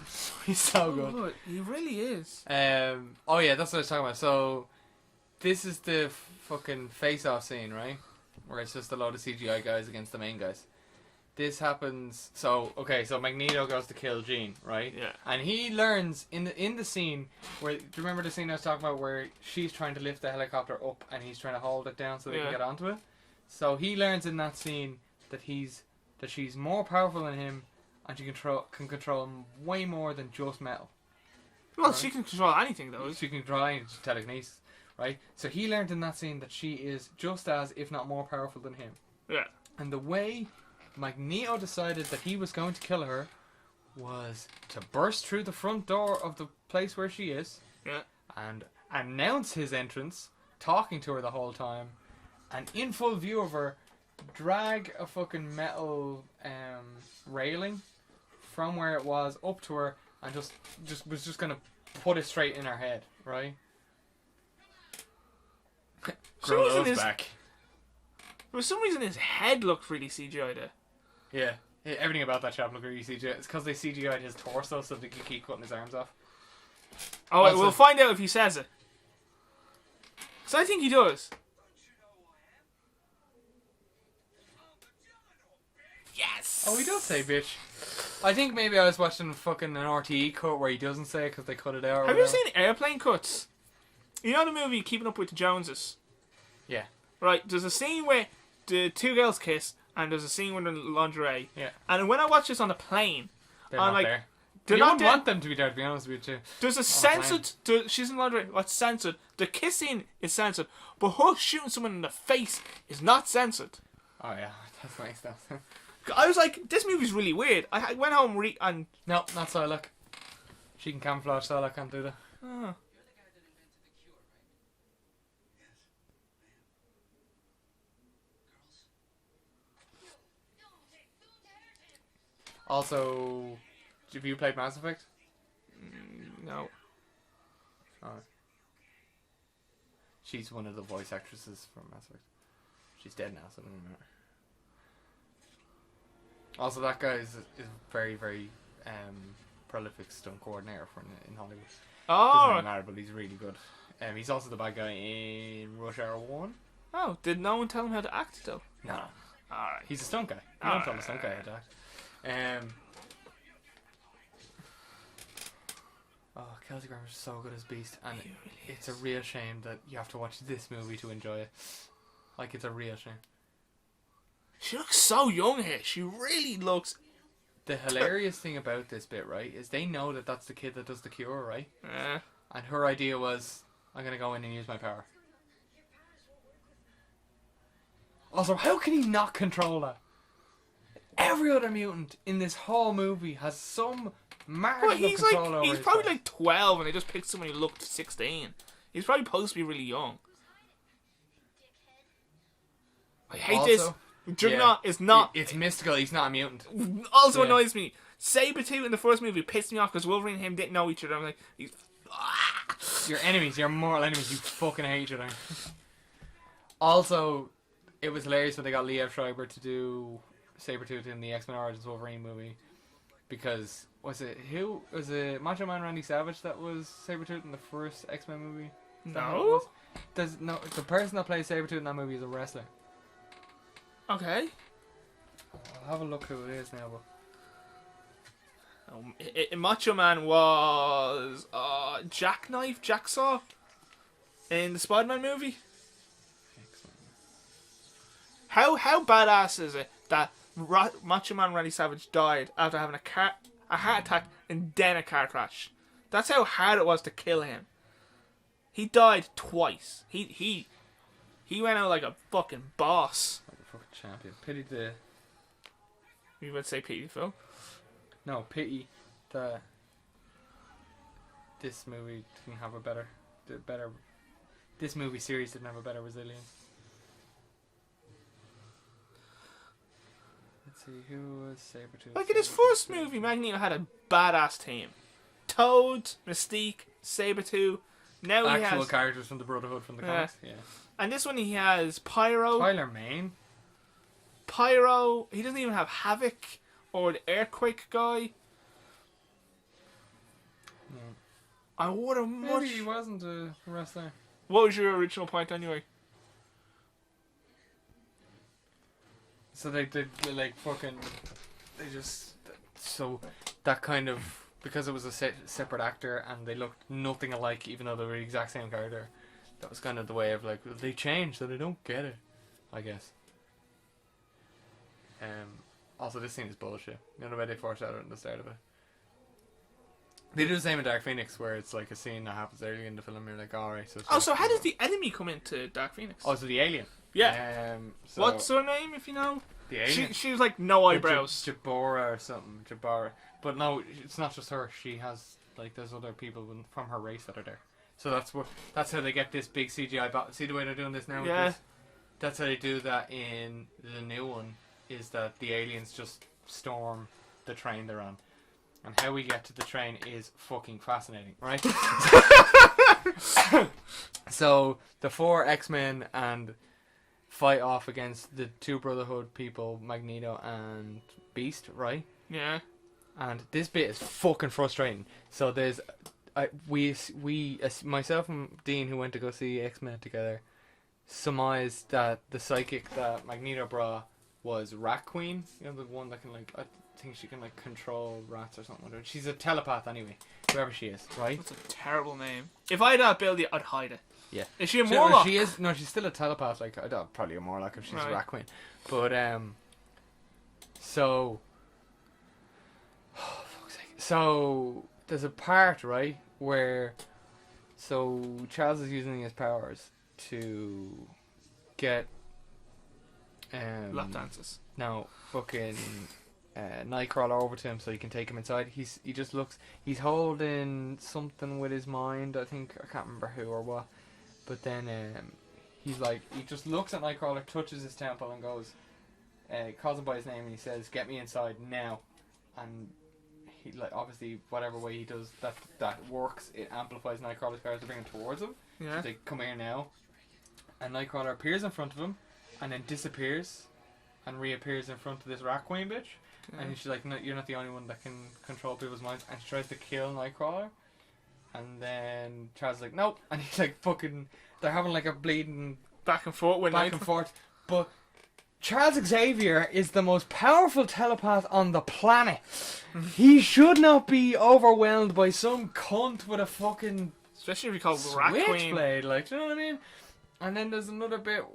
He's so good. Oh, he really is. Oh yeah, that's what I was talking about. So, this is the fucking face-off scene, right? Where it's just a load of CGI guys against the main guys. This happens. So Magneto goes to kill Jean, right? Yeah. And he learns in the scene where, do you remember the scene I was talking about where she's trying to lift the helicopter up and he's trying to hold it down so they can get onto it? So he learns in that scene that she's more powerful than him, and she can control him way more than just metal. Well, Right. she can control anything, though. She can control anything, telekinesis, right? So he learned in that scene that she is just as, if not more powerful than him. Yeah. And the way Magneto decided that he was going to kill her was to burst through the front door of the place where she is, Yeah. and announce his entrance, talking to her the whole time, and in full view of her, drag a fucking metal railing from where it was up to her, and was gonna put it straight in her head, right? Grolo's back. For some reason, his head looked really CGI there. Yeah, everything about that chap looked really CGI. It's because they CGI'd his torso so they could keep cutting his arms off. Oh, wait, Also- we'll find out if he says it. So I think he does. Yes! Oh, he does say bitch. I think maybe I was watching fucking an RTE cut where he doesn't say it because they cut it out. or Have you whatever. seen airplane cuts? You know the movie Keeping Up with the Joneses? Yeah. Right, there's a scene where the two girls kiss, and there's a scene with the lingerie. Yeah. And when I watch this on a plane, They're I'm not like, there. they're You not wouldn't there. want them to be there, to be honest with you, too. There's a censored. She's in lingerie. What's censored? The kissing is censored, but her shooting someone in the face is not censored. Oh, yeah. That makes sense. I was like, this movie's really weird. I went home and No, not Psylocke. She can camouflage, Psylocke can't do that. oh. Also, have you played Mass Effect? No. Oh. She's one of the voice actresses from Mass Effect. She's dead now, so it doesn't matter. Also, that guy is very, very prolific stunt coordinator in Hollywood. Doesn't really Oh. matter, but he's really good. He's also the bad guy in Rush Hour 1. Oh, did no one tell him how to act though? No. Alright. He's a stunt guy. You don't tell a stunt guy how to act. Oh, Kelsey Grammer's so good as Beast, and He really it's a real shame that you have to watch this movie to enjoy it. Like, it's a real shame. She looks so young here. She really looks. The hilarious thing about this bit, right, is they know that that's the kid that does the cure, right? Eh. And her idea was, I'm gonna go in and use my power. Also, how can he not control that? Every other mutant in this whole movie has some margin Well, of he's control over he's his probably powers. like 12 and they just picked someone who looked 16. He's probably supposed to be really young. I hate this. Also, Juggernaut is not. It's mystical. He's not a mutant. Also Yeah. annoys me. Sabretooth in the first movie pissed me off because Wolverine and him didn't know each other. I'm like, Your enemies, your mortal enemies, you fucking hate each other. Also, it was hilarious when they got Liev Schreiber to do Sabretooth in the X-Men Origins Wolverine movie. Because, was it Macho Man Randy Savage that was Sabretooth in the first X-Men movie? Is that what it no. was? The person that plays Sabretooth in that movie is a wrestler. Okay. I'll have a look who it is now, but... Macho Man was Jacksaw in the Spider-Man movie. How badass is it that Macho Man Randy Savage died after having a heart attack and then a car crash? That's how hard it was to kill him. He died twice. He went out like a fucking boss. Like a fucking champion. Pity the... You would say Pete Phil. No, pity that this movie didn't have a better... This movie series didn't have a better resilience. Let's see, who was Sabretooth? Like in his first movie, Magneto had a badass team. Toad, Mystique, Sabretooth. Now he Actual has... characters from the Brotherhood from the Yeah. comics. Yeah. And this one he has Pyro. Tyler Mane. Pyro. He doesn't even have Havoc or the Earthquake guy. No. I would have Maybe much... he wasn't a wrestler. What was your original point anyway? So they like fucking... They just... So that kind of... Because it was a separate actor and they looked nothing alike even though they were the exact same character. That was kind of the way of like, they changed so they don't get it, I guess. Also, this scene is bullshit. You know the way they foreshadowed at the start of it. They do the same in Dark Phoenix, where it's like a scene that happens early in the film. You're like, alright. So. So how does the enemy come into Dark Phoenix? Oh, so the alien. Yeah. So What's her name, if you know? the alien? She was like no eyebrows. Jabora or something. Jabara. But no, it's not just her. She has like there's other people from her race that are there. So that's how they get this big CGI battle. See the way they're doing this now? Yeah. With this? That's how they do that in the new one. Is that the aliens just storm the train they're on. And how we get to the train is fucking fascinating, right? So the 4 X-Men and fight off against the 2 Brotherhood people, Magneto and Beast, right? Yeah. And this bit is fucking frustrating. So there's myself and Dean, who went to go see X-Men together, surmised that the psychic that Magneto brought was Rat Queen. You know, the one that can like, I think she can like control rats or something. She's a telepath anyway, whoever she is, right? That's a terrible name. If I had that ability, I'd hide it. Yeah. Is she a She Morlock? is. No, she's still a telepath. Like, probably a Morlock if she's Right. a Rat Queen. But so, oh, fuck's sake. So there's a part, right, where Charles is using his powers to get Lap dances. no fucking Nightcrawler over to him so he can take him inside. He just looks. He's holding something with his mind. I think I can't remember who or what. But then he's like, he just looks at Nightcrawler, touches his temple, and goes, calls him by his name, and he says, "Get me inside now." And he like obviously whatever way he does that works. It amplifies Nightcrawler's powers to bring him towards him. Yeah. So they come here now, and Nightcrawler appears in front of him, and then disappears, and reappears in front of this Rat Queen bitch. Yeah. And she's like, "No, you're not the only one that can control people's minds." And she tries to kill Nightcrawler. And then Charles is like, "Nope." And he's like, fucking, they're having like a bleeding Back and forth with back and forth. But Charles Xavier is the most powerful telepath on the planet. He should not be overwhelmed by some cunt with a fucking Especially if you call Rat Queen. switchblade. Like, do you know what I mean? And then there's another bit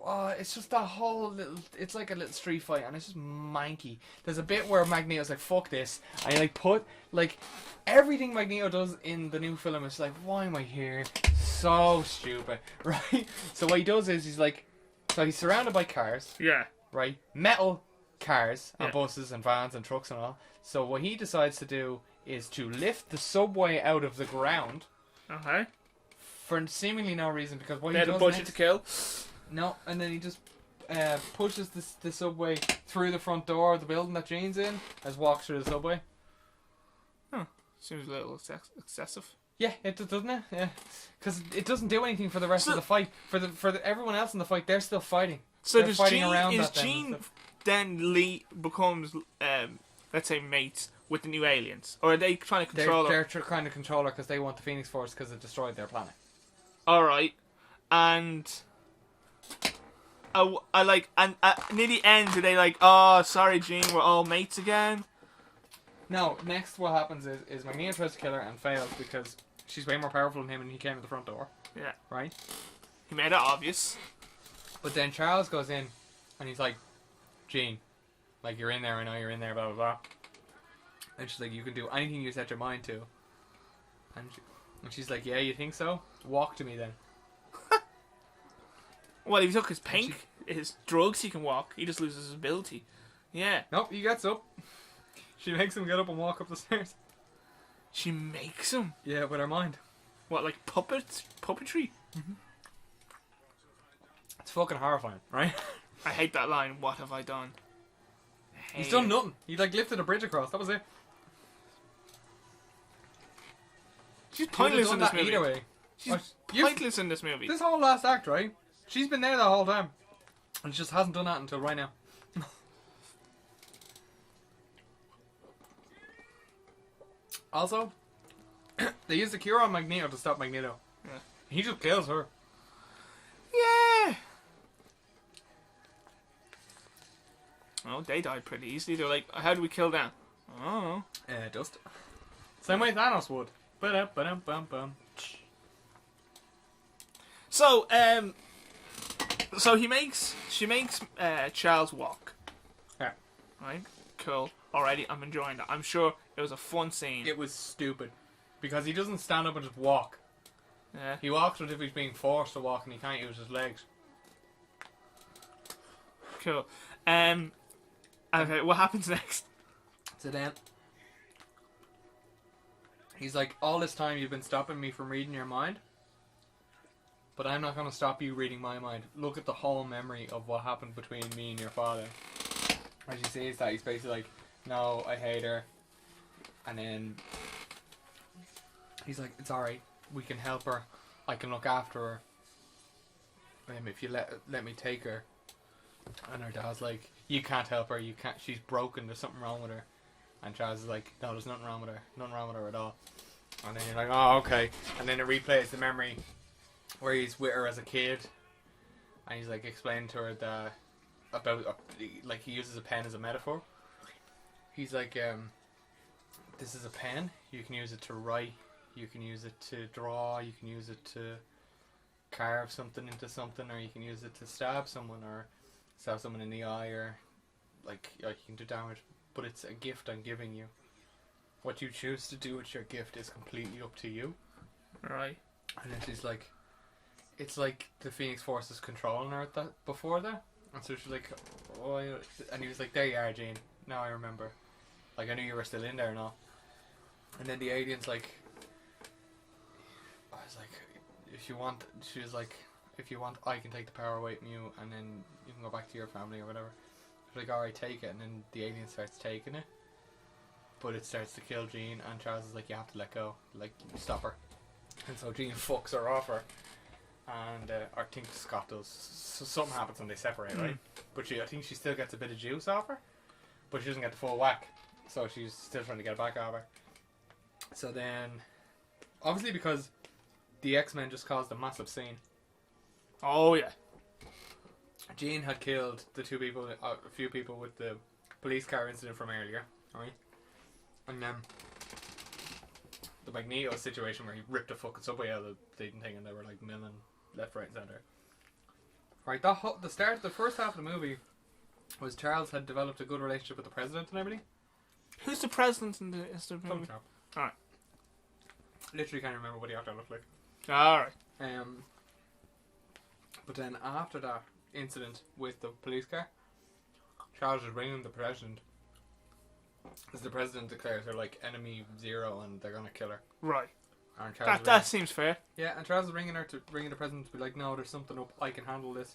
it's just that whole little. It's like a little street fight, and it's just manky. There's a bit where Magneto's like, "Fuck this," and he like put like everything Magneto does in the new film is like, "Why am I here?" So stupid, right? So what he does is he's like, so he's surrounded by cars, Yeah. right? Metal cars and Yeah. buses and vans and trucks and all. So what he decides to do is to lift the subway out of the ground Okay. for seemingly no reason, because what They he had a does budget next, to kill. no, and then he just pushes the subway through the front door of the building that Jean's in, as walks through the subway. Seems a little excessive. Yeah, it does, doesn't it? Yeah, because it doesn't do anything for the rest So- of the fight. For the everyone else in the fight, they're still fighting. So They're does fighting Jean, around is that then and Jean stuff. then becomes, let's say, mates with the new aliens? Or are they trying to control her? They're trying to control her because they want the Phoenix Force because it destroyed their planet. Alright. And... I like... And near the end, are they like, oh, sorry, Jean, we're all mates again? No, next what happens is Magneto tries to kill her and fails because she's way more powerful than him and he came to the front door. Yeah. Right? He made it obvious. But then Charles goes in and he's like, Jean, like, you're in there, I know you're in there, blah, blah, blah. And she's like, you can do anything you set your mind to. And she's like, yeah, you think so? Walk to me then. Well, if he took his his drugs, he can walk. He just loses his ability. Yeah. Nope, he gets up. She makes him get up and walk up the stairs. She makes him. Yeah, with her mind. What, like puppetry? It's fucking horrifying, right? I hate that line. What have I done? He's done nothing. He like lifted a bridge across. That was it. She's He would've pointless done in this that movie. either way. She's You've- pointless in this movie. This whole last act, right? She's been there the whole time. And she just hasn't done that until right now. Also, they used the cure on Magneto to stop Magneto. Yeah. He just kills her. Yeah. Oh, they died pretty easily. They're like, how do we kill them? Oh. Dust. Same way Thanos would. Ba-da-ba-dum-bum-bum. So, she makes Charles walk. Yeah. Right? Cool. Alrighty, I'm enjoying that. I'm sure it was a fun scene. It was stupid. Because he doesn't stand up and just walk. Yeah. He walks as if he's being forced to walk and he can't use his legs. Cool. Okay, what happens next? So then, he's like, all this time you've been stopping me from reading your mind, but I'm not going to stop you reading my mind. Look at the whole memory of what happened between me and your father. As he says that, he's basically like, no, I hate her. And then he's like, it's alright, we can help her. I can look after her. If you let me take her. And her dad's like, you can't help her, you can't, she's broken, there's something wrong with her. And Charles is like, no, there's nothing wrong with her at all. And then you're like, oh, okay. And then it replays the memory where he's with her as a kid. And he's like explaining to her that, about, like he uses a pen as a metaphor. He's like, this is a pen, you can use it to write, you can use it to draw, you can use it to carve something into something, or you can use it to stab someone, or stab someone in the eye, or like you can do damage, but it's a gift I'm giving you. What you choose to do with your gift is completely up to you. Right. And then she's like, it's like the Phoenix Force is controlling her at that before that. And so she's like, oh, and he was like, there you are, Jean. Now I remember. Like, I knew you were still in there and all. And then the alien's like, I was like, if you want, she was like, if you want, I can take the power away from you, and then you can go back to your family or whatever. She's like, alright, take it. And then the alien starts taking it. But it starts to kill Jean, and Charles is like, you have to let go. Like, stop her. And so Jean fucks her off her. And I think Scott does. So something happens when they separate, right? But I think she still gets a bit of juice off her. But she doesn't get the full whack. So she's still trying to get it back off her. So then, obviously because the X-Men just caused a massive scene. Oh yeah. Jean had killed the two people, a few people with the police car incident from earlier, right? And then the Magneto situation where he ripped a fucking subway out of the thing and they were like milling left, right, and centre. Right, the first half of the movie was Charles had developed a good relationship with the president and everything. Who's the president in the Some movie? chap. Alright. Literally can't remember what the actor looked like. Alright. But then after that incident with the police car, Charles is ringing the president. As the president declares her like enemy zero and they're gonna kill her. Right. And Charles That seems fair. Yeah, and Charles is ringing the president to be like, no, there's something up, I can handle this.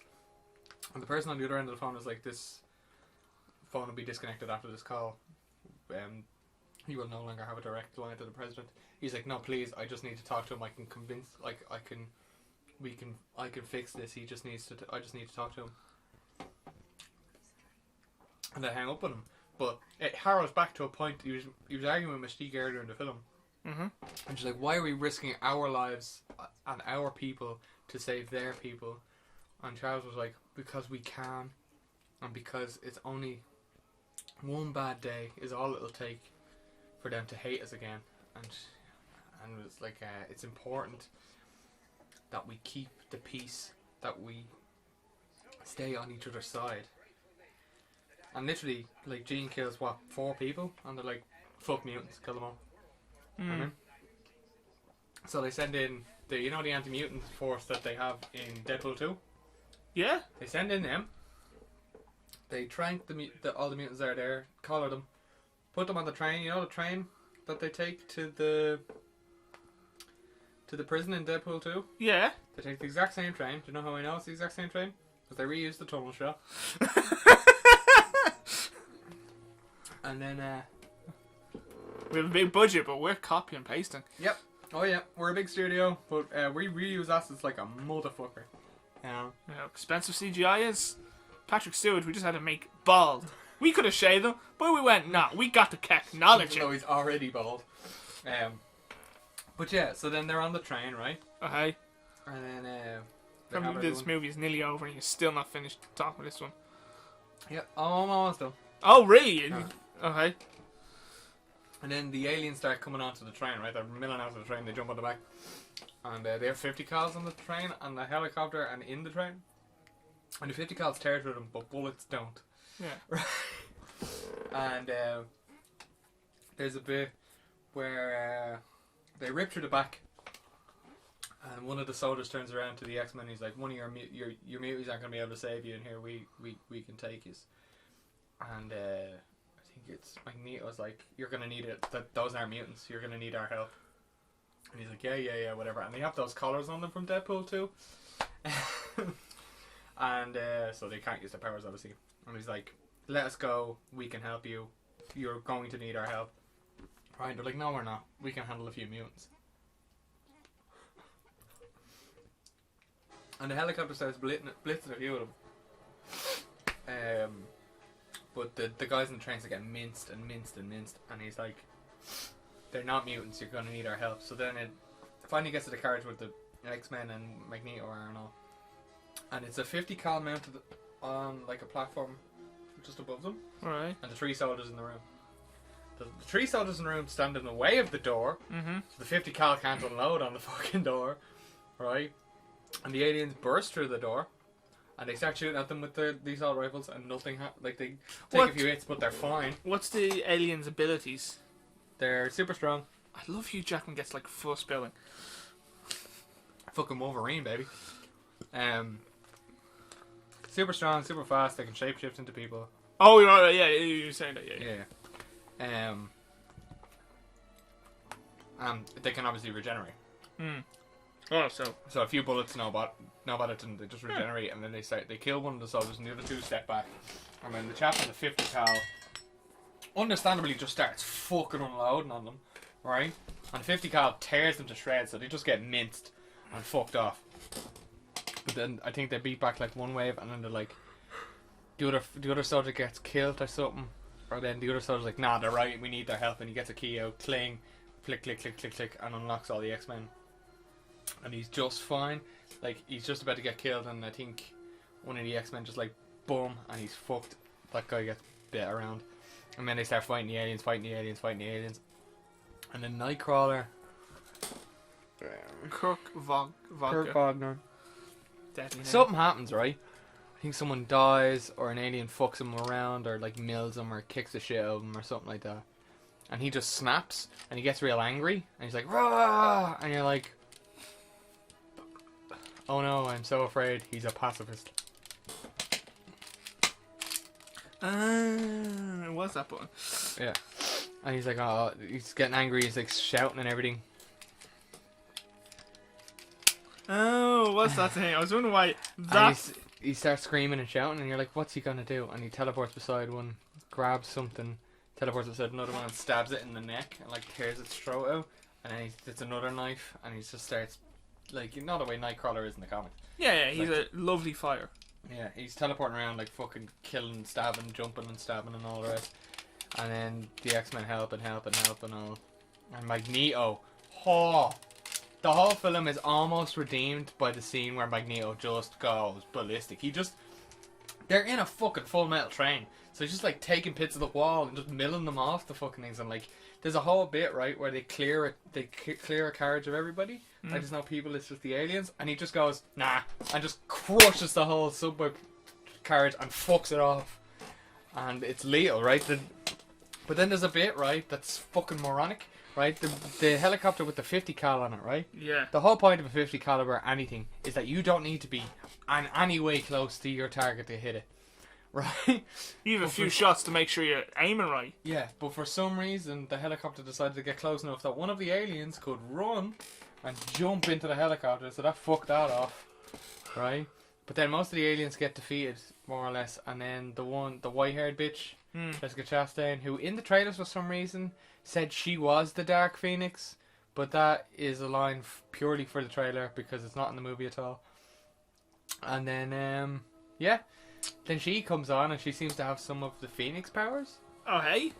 And the person on the other end of the phone is like, this phone will be disconnected after this call. You will no longer have a direct line to the president. He's like, no, please, I just need to talk to him. I can convince, like, I can fix this. He just needs to. I just need to talk to him. And I hang up on him. But it harrows back to a point. He was arguing with Mystique earlier in the film. Mm-hmm. And she's like, why are we risking our lives and our people to save their people? And Charles was like, because we can, and because it's only one bad day is all it'll take for them to hate us again. And it's like, it's important that we keep the peace, that we stay on each other's side. And literally, like, Jean kills, 4 people? And they're like, fuck mutants, kill them all. Mm. So they send in, the anti-mutant force that they have in Deadpool 2? Yeah? They send in them. They trank all the mutants that are there, collar them, put them on the train. You know the train that they take to the prison in Deadpool 2? Yeah. They take the exact same train. Do you know how I know it's the exact same train? Because they reused the tunnel shot. And then, we have a big budget, but we're copy and pasting. Yep. Oh yeah, we're a big studio, but we reuse assets like a motherfucker. Yeah, expensive CGI is. Patrick Stewart, we just had to make bald. We could have shaved him, but we went, nah, we got the technology. Even though he's already bald. But yeah, so then they're on the train, right? Okay. And then, I can't believe this movie is nearly over and you're still not finished talking with this one. Yep, I'm almost done. Oh, really? Okay. And then the aliens start coming onto the train, right? They're milling out of the train, they jump on the back. And they have 50 cals on the train, and the helicopter, and in the train. And the 50 cals tear through them, but bullets don't. Yeah. And there's a bit where they rip through the back, and one of the soldiers turns around to the X-Men and he's like, one of your mutants aren't going to be able to save you, and here we can take you. And I think it's Magneto's like, you're going to need it, those aren't mutants, you're going to need our help. And he's like, yeah, whatever. And they have those collars on them from Deadpool 2. And so they can't use their powers, obviously. And he's like, let us go, we can help you, you're going to need our help. Right, they're like, no, we're not, we can handle a few mutants. And the helicopter starts blitzing a few of them. But the guys in the trains are getting minced. And he's like, they're not mutants, you're going to need our help. So then it finally gets to the carriage with the X-Men and Magneto are and all. And it's a 50 cal mounted on like a platform just above them. Right. And the 3 soldiers in the room. The 3 soldiers in the room stand in the way of the door. Mm-hmm. So the 50 cal can't unload on the fucking door. Right? And the aliens burst through the door. And they start shooting at them with these assault rifles, and nothing like they take a few hits, but they're fine. What's the aliens' abilities? They're super strong. I love Hugh Jackman gets like full spelling. Fucking Wolverine, baby. Super strong, super fast. They can shapeshift into people. Oh, you're right. Yeah, you're saying that. Yeah. They can obviously regenerate. Hmm. Oh, so a few bullets, no bother to them. They just regenerate, and then they kill one of the soldiers, and the other 2 step back. And then the chap on the 50 cal, understandably, just starts fucking unloading on them, right? And the 50 cal tears them to shreds, so they just get minced and fucked off. But then I think they beat back like one wave, and then they're like, the other soldier gets killed or something, or then the other soldier's like, nah, they're right, we need their help, and he gets a key out, cling, click, click, click, click, click, and unlocks all the X-Men. And he's just fine. Like, he's just about to get killed, and I think one of the X-Men just like, boom, and he's fucked. That guy gets bit around. And then they start fighting the aliens. And then Nightcrawler. Kirk Wagner. Kirk Wagner. Deadly name. Something happens, right? I think someone dies or an alien fucks him around or like mills him or kicks the shit out of him or something like that. And he just snaps and he gets real angry and he's like, "Rah!" And you're like, oh no, I'm so afraid he's a pacifist. What's that button? Yeah. And he's like, oh, he's getting angry, he's like shouting and everything. Oh, what's that thing? I was wondering why And that. he starts screaming and shouting and you're like, what's he gonna do? And he teleports beside one, grabs something, teleports beside another one and stabs it in the neck and like tears its throat out. And then it's another knife and he just starts, like, you know the way Nightcrawler is in the comics. Yeah, he's a lovely fire. Yeah, he's teleporting around like fucking killing, stabbing, jumping and stabbing and all the rest. And then the X-Men help and all. And Magneto, the whole film is almost redeemed by the scene where Magneto just goes ballistic. They're in a fucking Full Metal train, so he's just like taking bits of the wall and just milling them off the fucking things. And like, there's a whole bit right where they clear a carriage of everybody. Like, there's no people, it's just the aliens, and he just goes nah and just crushes the whole subway carriage and fucks it off. And it's lethal, right? But then there's a bit, right, that's fucking moronic, right? The helicopter with the 50 cal on it, right? Yeah. The whole point of a 50 caliber anything is that you don't need to be in any way close to your target to hit it, right? You have a few shots to make sure you're aiming right. Yeah, but for some reason the helicopter decided to get close enough that one of the aliens could run and jump into the helicopter, so that fucked that off, right? But then most of the aliens get defeated, more or less, and then the white-haired bitch, Jessica Chastain, who in the trailers for some reason said she was the Dark Phoenix, but that is a line purely for the trailer because it's not in the movie at all. And then, then she comes on and she seems to have some of the Phoenix powers. Oh, hey?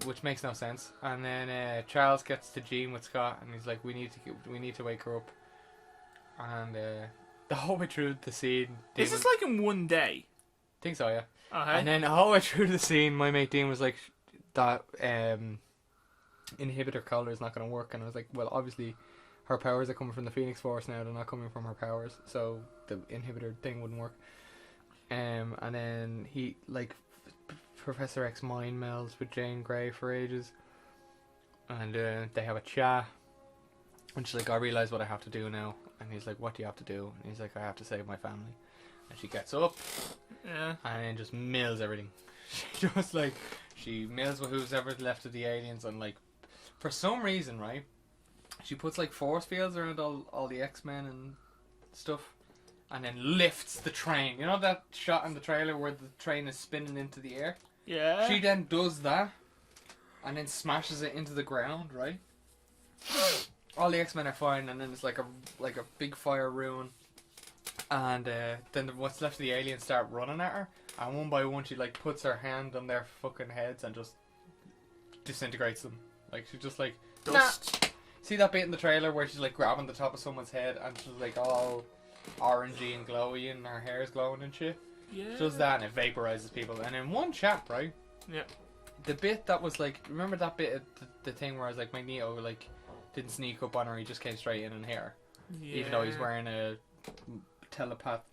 Which makes no sense. And then Charles gets to Jean with Scott, and he's like, "We need to wake her up." And the whole way through the scene, Is this like in one day? think so, yeah. Oh, hey? And then the whole way through the scene, my mate Dean was like, "That inhibitor collar is not going to work," and I was like, "Well, obviously, her powers are coming from the Phoenix Force now; they're not coming from her powers, so the inhibitor thing wouldn't work." And then he like. Professor X mind melds with Jane Grey for ages, and they have a chat, and she's like, "I realise what I have to do now," and he's like, "What do you have to do?" And he's like, "I have to save my family," and she gets up and then just mills everything. She mills with who's ever left of the aliens, and like for some reason, right, she puts like force fields around all the X-Men and stuff, and then lifts the train. You know that shot in the trailer where the train is spinning into the air? Yeah. She then does that, and then smashes it into the ground, right? All the X-Men are fine, and then it's like a big fire ruin, and then what's left of the aliens start running at her, and one by one she like puts her hand on their fucking heads and just disintegrates them. Like she just like Dust. Nah. See that bit in the trailer where she's like grabbing the top of someone's head and she's like all orangey and glowy and her hair's glowing and shit. Yeah. She does that and it vaporizes people. And in one chap, right? Yeah. The bit that was like, remember that bit of the thing where I was like Magneto like didn't sneak up on her, he just came straight in and hit her. Yeah. Even though he's wearing a telepath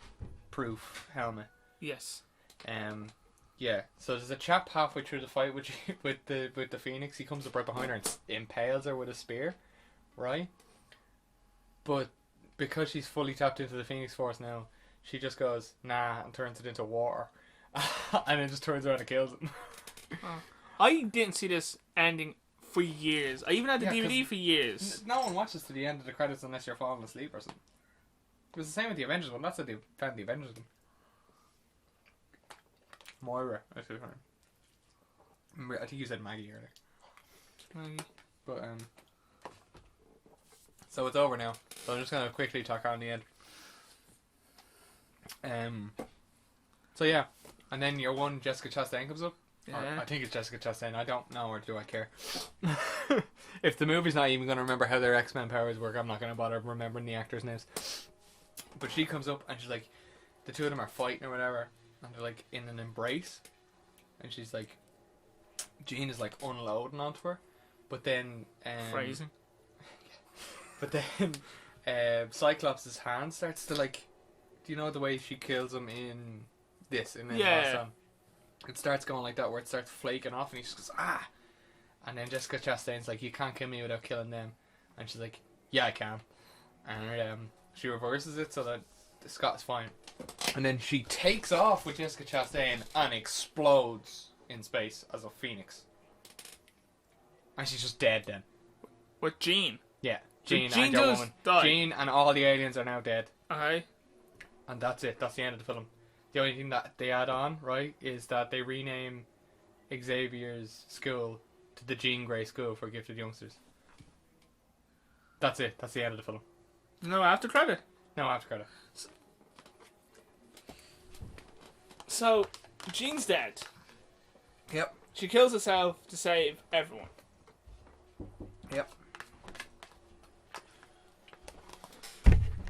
proof helmet. Yes. Yeah. So there's a chap halfway through the fight with the Phoenix. He comes up right behind her and impales her with a spear, right? But because she's fully tapped into the Phoenix Force now, she just goes nah and turns it into water, and then just turns around and kills him. I didn't see this ending for years. I even had the Yeah, DVD for years. No one watches to the end of the credits unless you're falling asleep or something. It was the same with the Avengers one. That's how they found the Avengers one. Moira, I said her name. I think you said Maggie earlier. But so it's over now. So I'm just gonna quickly talk on the end. So yeah, and then your one Jessica Chastain comes up. Yeah. Or, I think it's Jessica Chastain. I don't know, or do I care? If the movie's not even gonna remember how their X-Men powers work, I'm not gonna bother remembering the actors' names. But she comes up and she's like, the two of them are fighting or whatever, and they're like in an embrace, and she's like, Jean is like unloading onto her, but then Phrasing. but then Cyclops' hand starts to like Do you know the way she kills him in this? In the Yeah. last time? It starts going like that, where it starts flaking off, and he just goes, ah! And then Jessica Chastain's like, you can't kill me without killing them. And she's like, yeah, I can. And she reverses it so that Scott's fine. And then she takes off with Jessica Chastain and explodes in space as a phoenix. And she's just dead then. With Jean. Yeah, Jean Jean and does Woman. die. Jean and all the aliens are now dead. Okay. And that's it. That's the end of the film. The only thing that they add on, right, is that they rename Xavier's school to the Jean Grey School for Gifted Youngsters. That's it. That's the end of the film. No after credit. No after credit. So, Jean's dead. Yep. She kills herself to save everyone. Yep.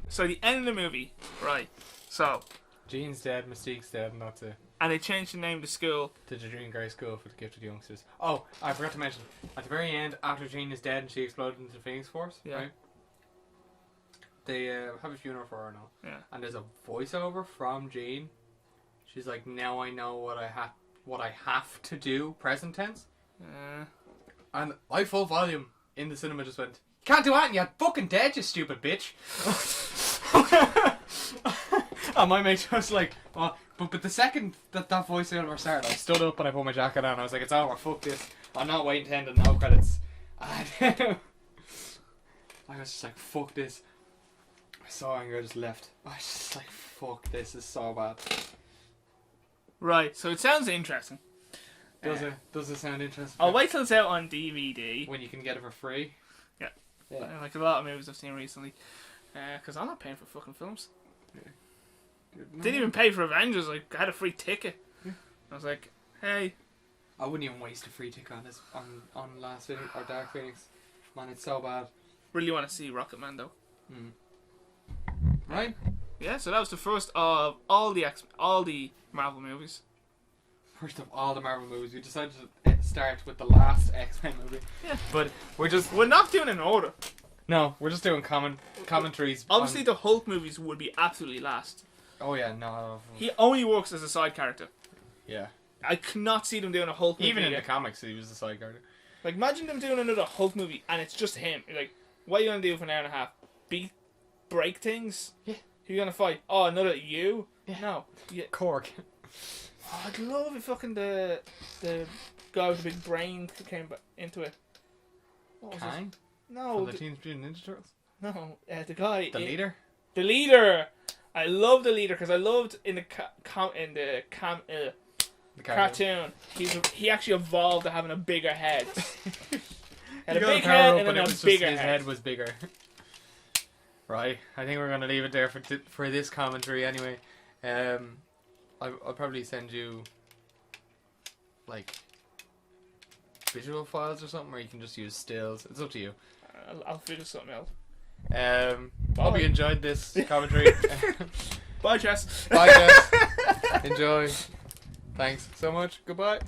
So the end of the movie, right? So, Jean's dead, Mystique's dead, and that's it. and they changed the name of the school. To the Jean Grey School for the Gifted Youngsters. Oh, I forgot to mention, at the very end, after Jean is dead and she exploded into the Phoenix Force, Yeah. right? They have a funeral for her now. Yeah. And there's a voiceover from Jean. She's like, now I know what I have to do, present tense. And I full volume in the cinema just went, can't do anything, you're fucking dead, you stupid bitch. And my mate was like, oh, but the second that voiceover started, I stood up and I put my jacket on. I was like, it's over, fuck this. I'm not waiting to end the no credits. And I was just like, fuck this. I saw it and I just left. I was just like, fuck, this is so bad. Right. So it sounds interesting. Does it sound interesting? I'll wait till it's out on DVD. When you can get it for free. Yeah. Yeah. Like a lot of movies I've seen recently. Because I'm not paying for fucking films. Didn't even pay for Avengers. I had a free ticket. Yeah. I was like, hey. I wouldn't even waste a free ticket on this on Last Phoenix or Dark Phoenix. Man, it's so bad. Really want to see Rocket Man though. Right? Yeah. So that was the first of all the Marvel movies. First of all the Marvel movies, we decided to start with the last X-Men movie. Yeah. But We're not doing an order. No, we're just doing commentaries. Obviously, the Hulk movies would be absolutely last. Oh yeah, no. He only works as a side character. Yeah. I cannot see them doing a Hulk movie. Even in the again. comics, he was the side character. Like, imagine them doing another Hulk movie and it's just him. You're like, what are you going to do for an hour and a half? Break things? Yeah. Who are you going to fight? Oh, another you? Yeah. No. Yeah. Korg. Oh, I'd love if fucking the guy with the big brain came into it. What was his- Kang? No. From the Teenage Mutant Ninja Turtles? No, the guy. The leader? The leader! I love the leader because I loved in the cartoon. He actually evolved to having a bigger head. Had a big head and then a bigger his head. head was bigger. Right, I think we're gonna leave it there for this commentary anyway. I'll probably send you like visual files or something, or you can just use stills. It's up to you. I'll figure something out. Hope you enjoyed this commentary. Bye, Jess. Bye, Jess. Enjoy. Thanks so much. Goodbye.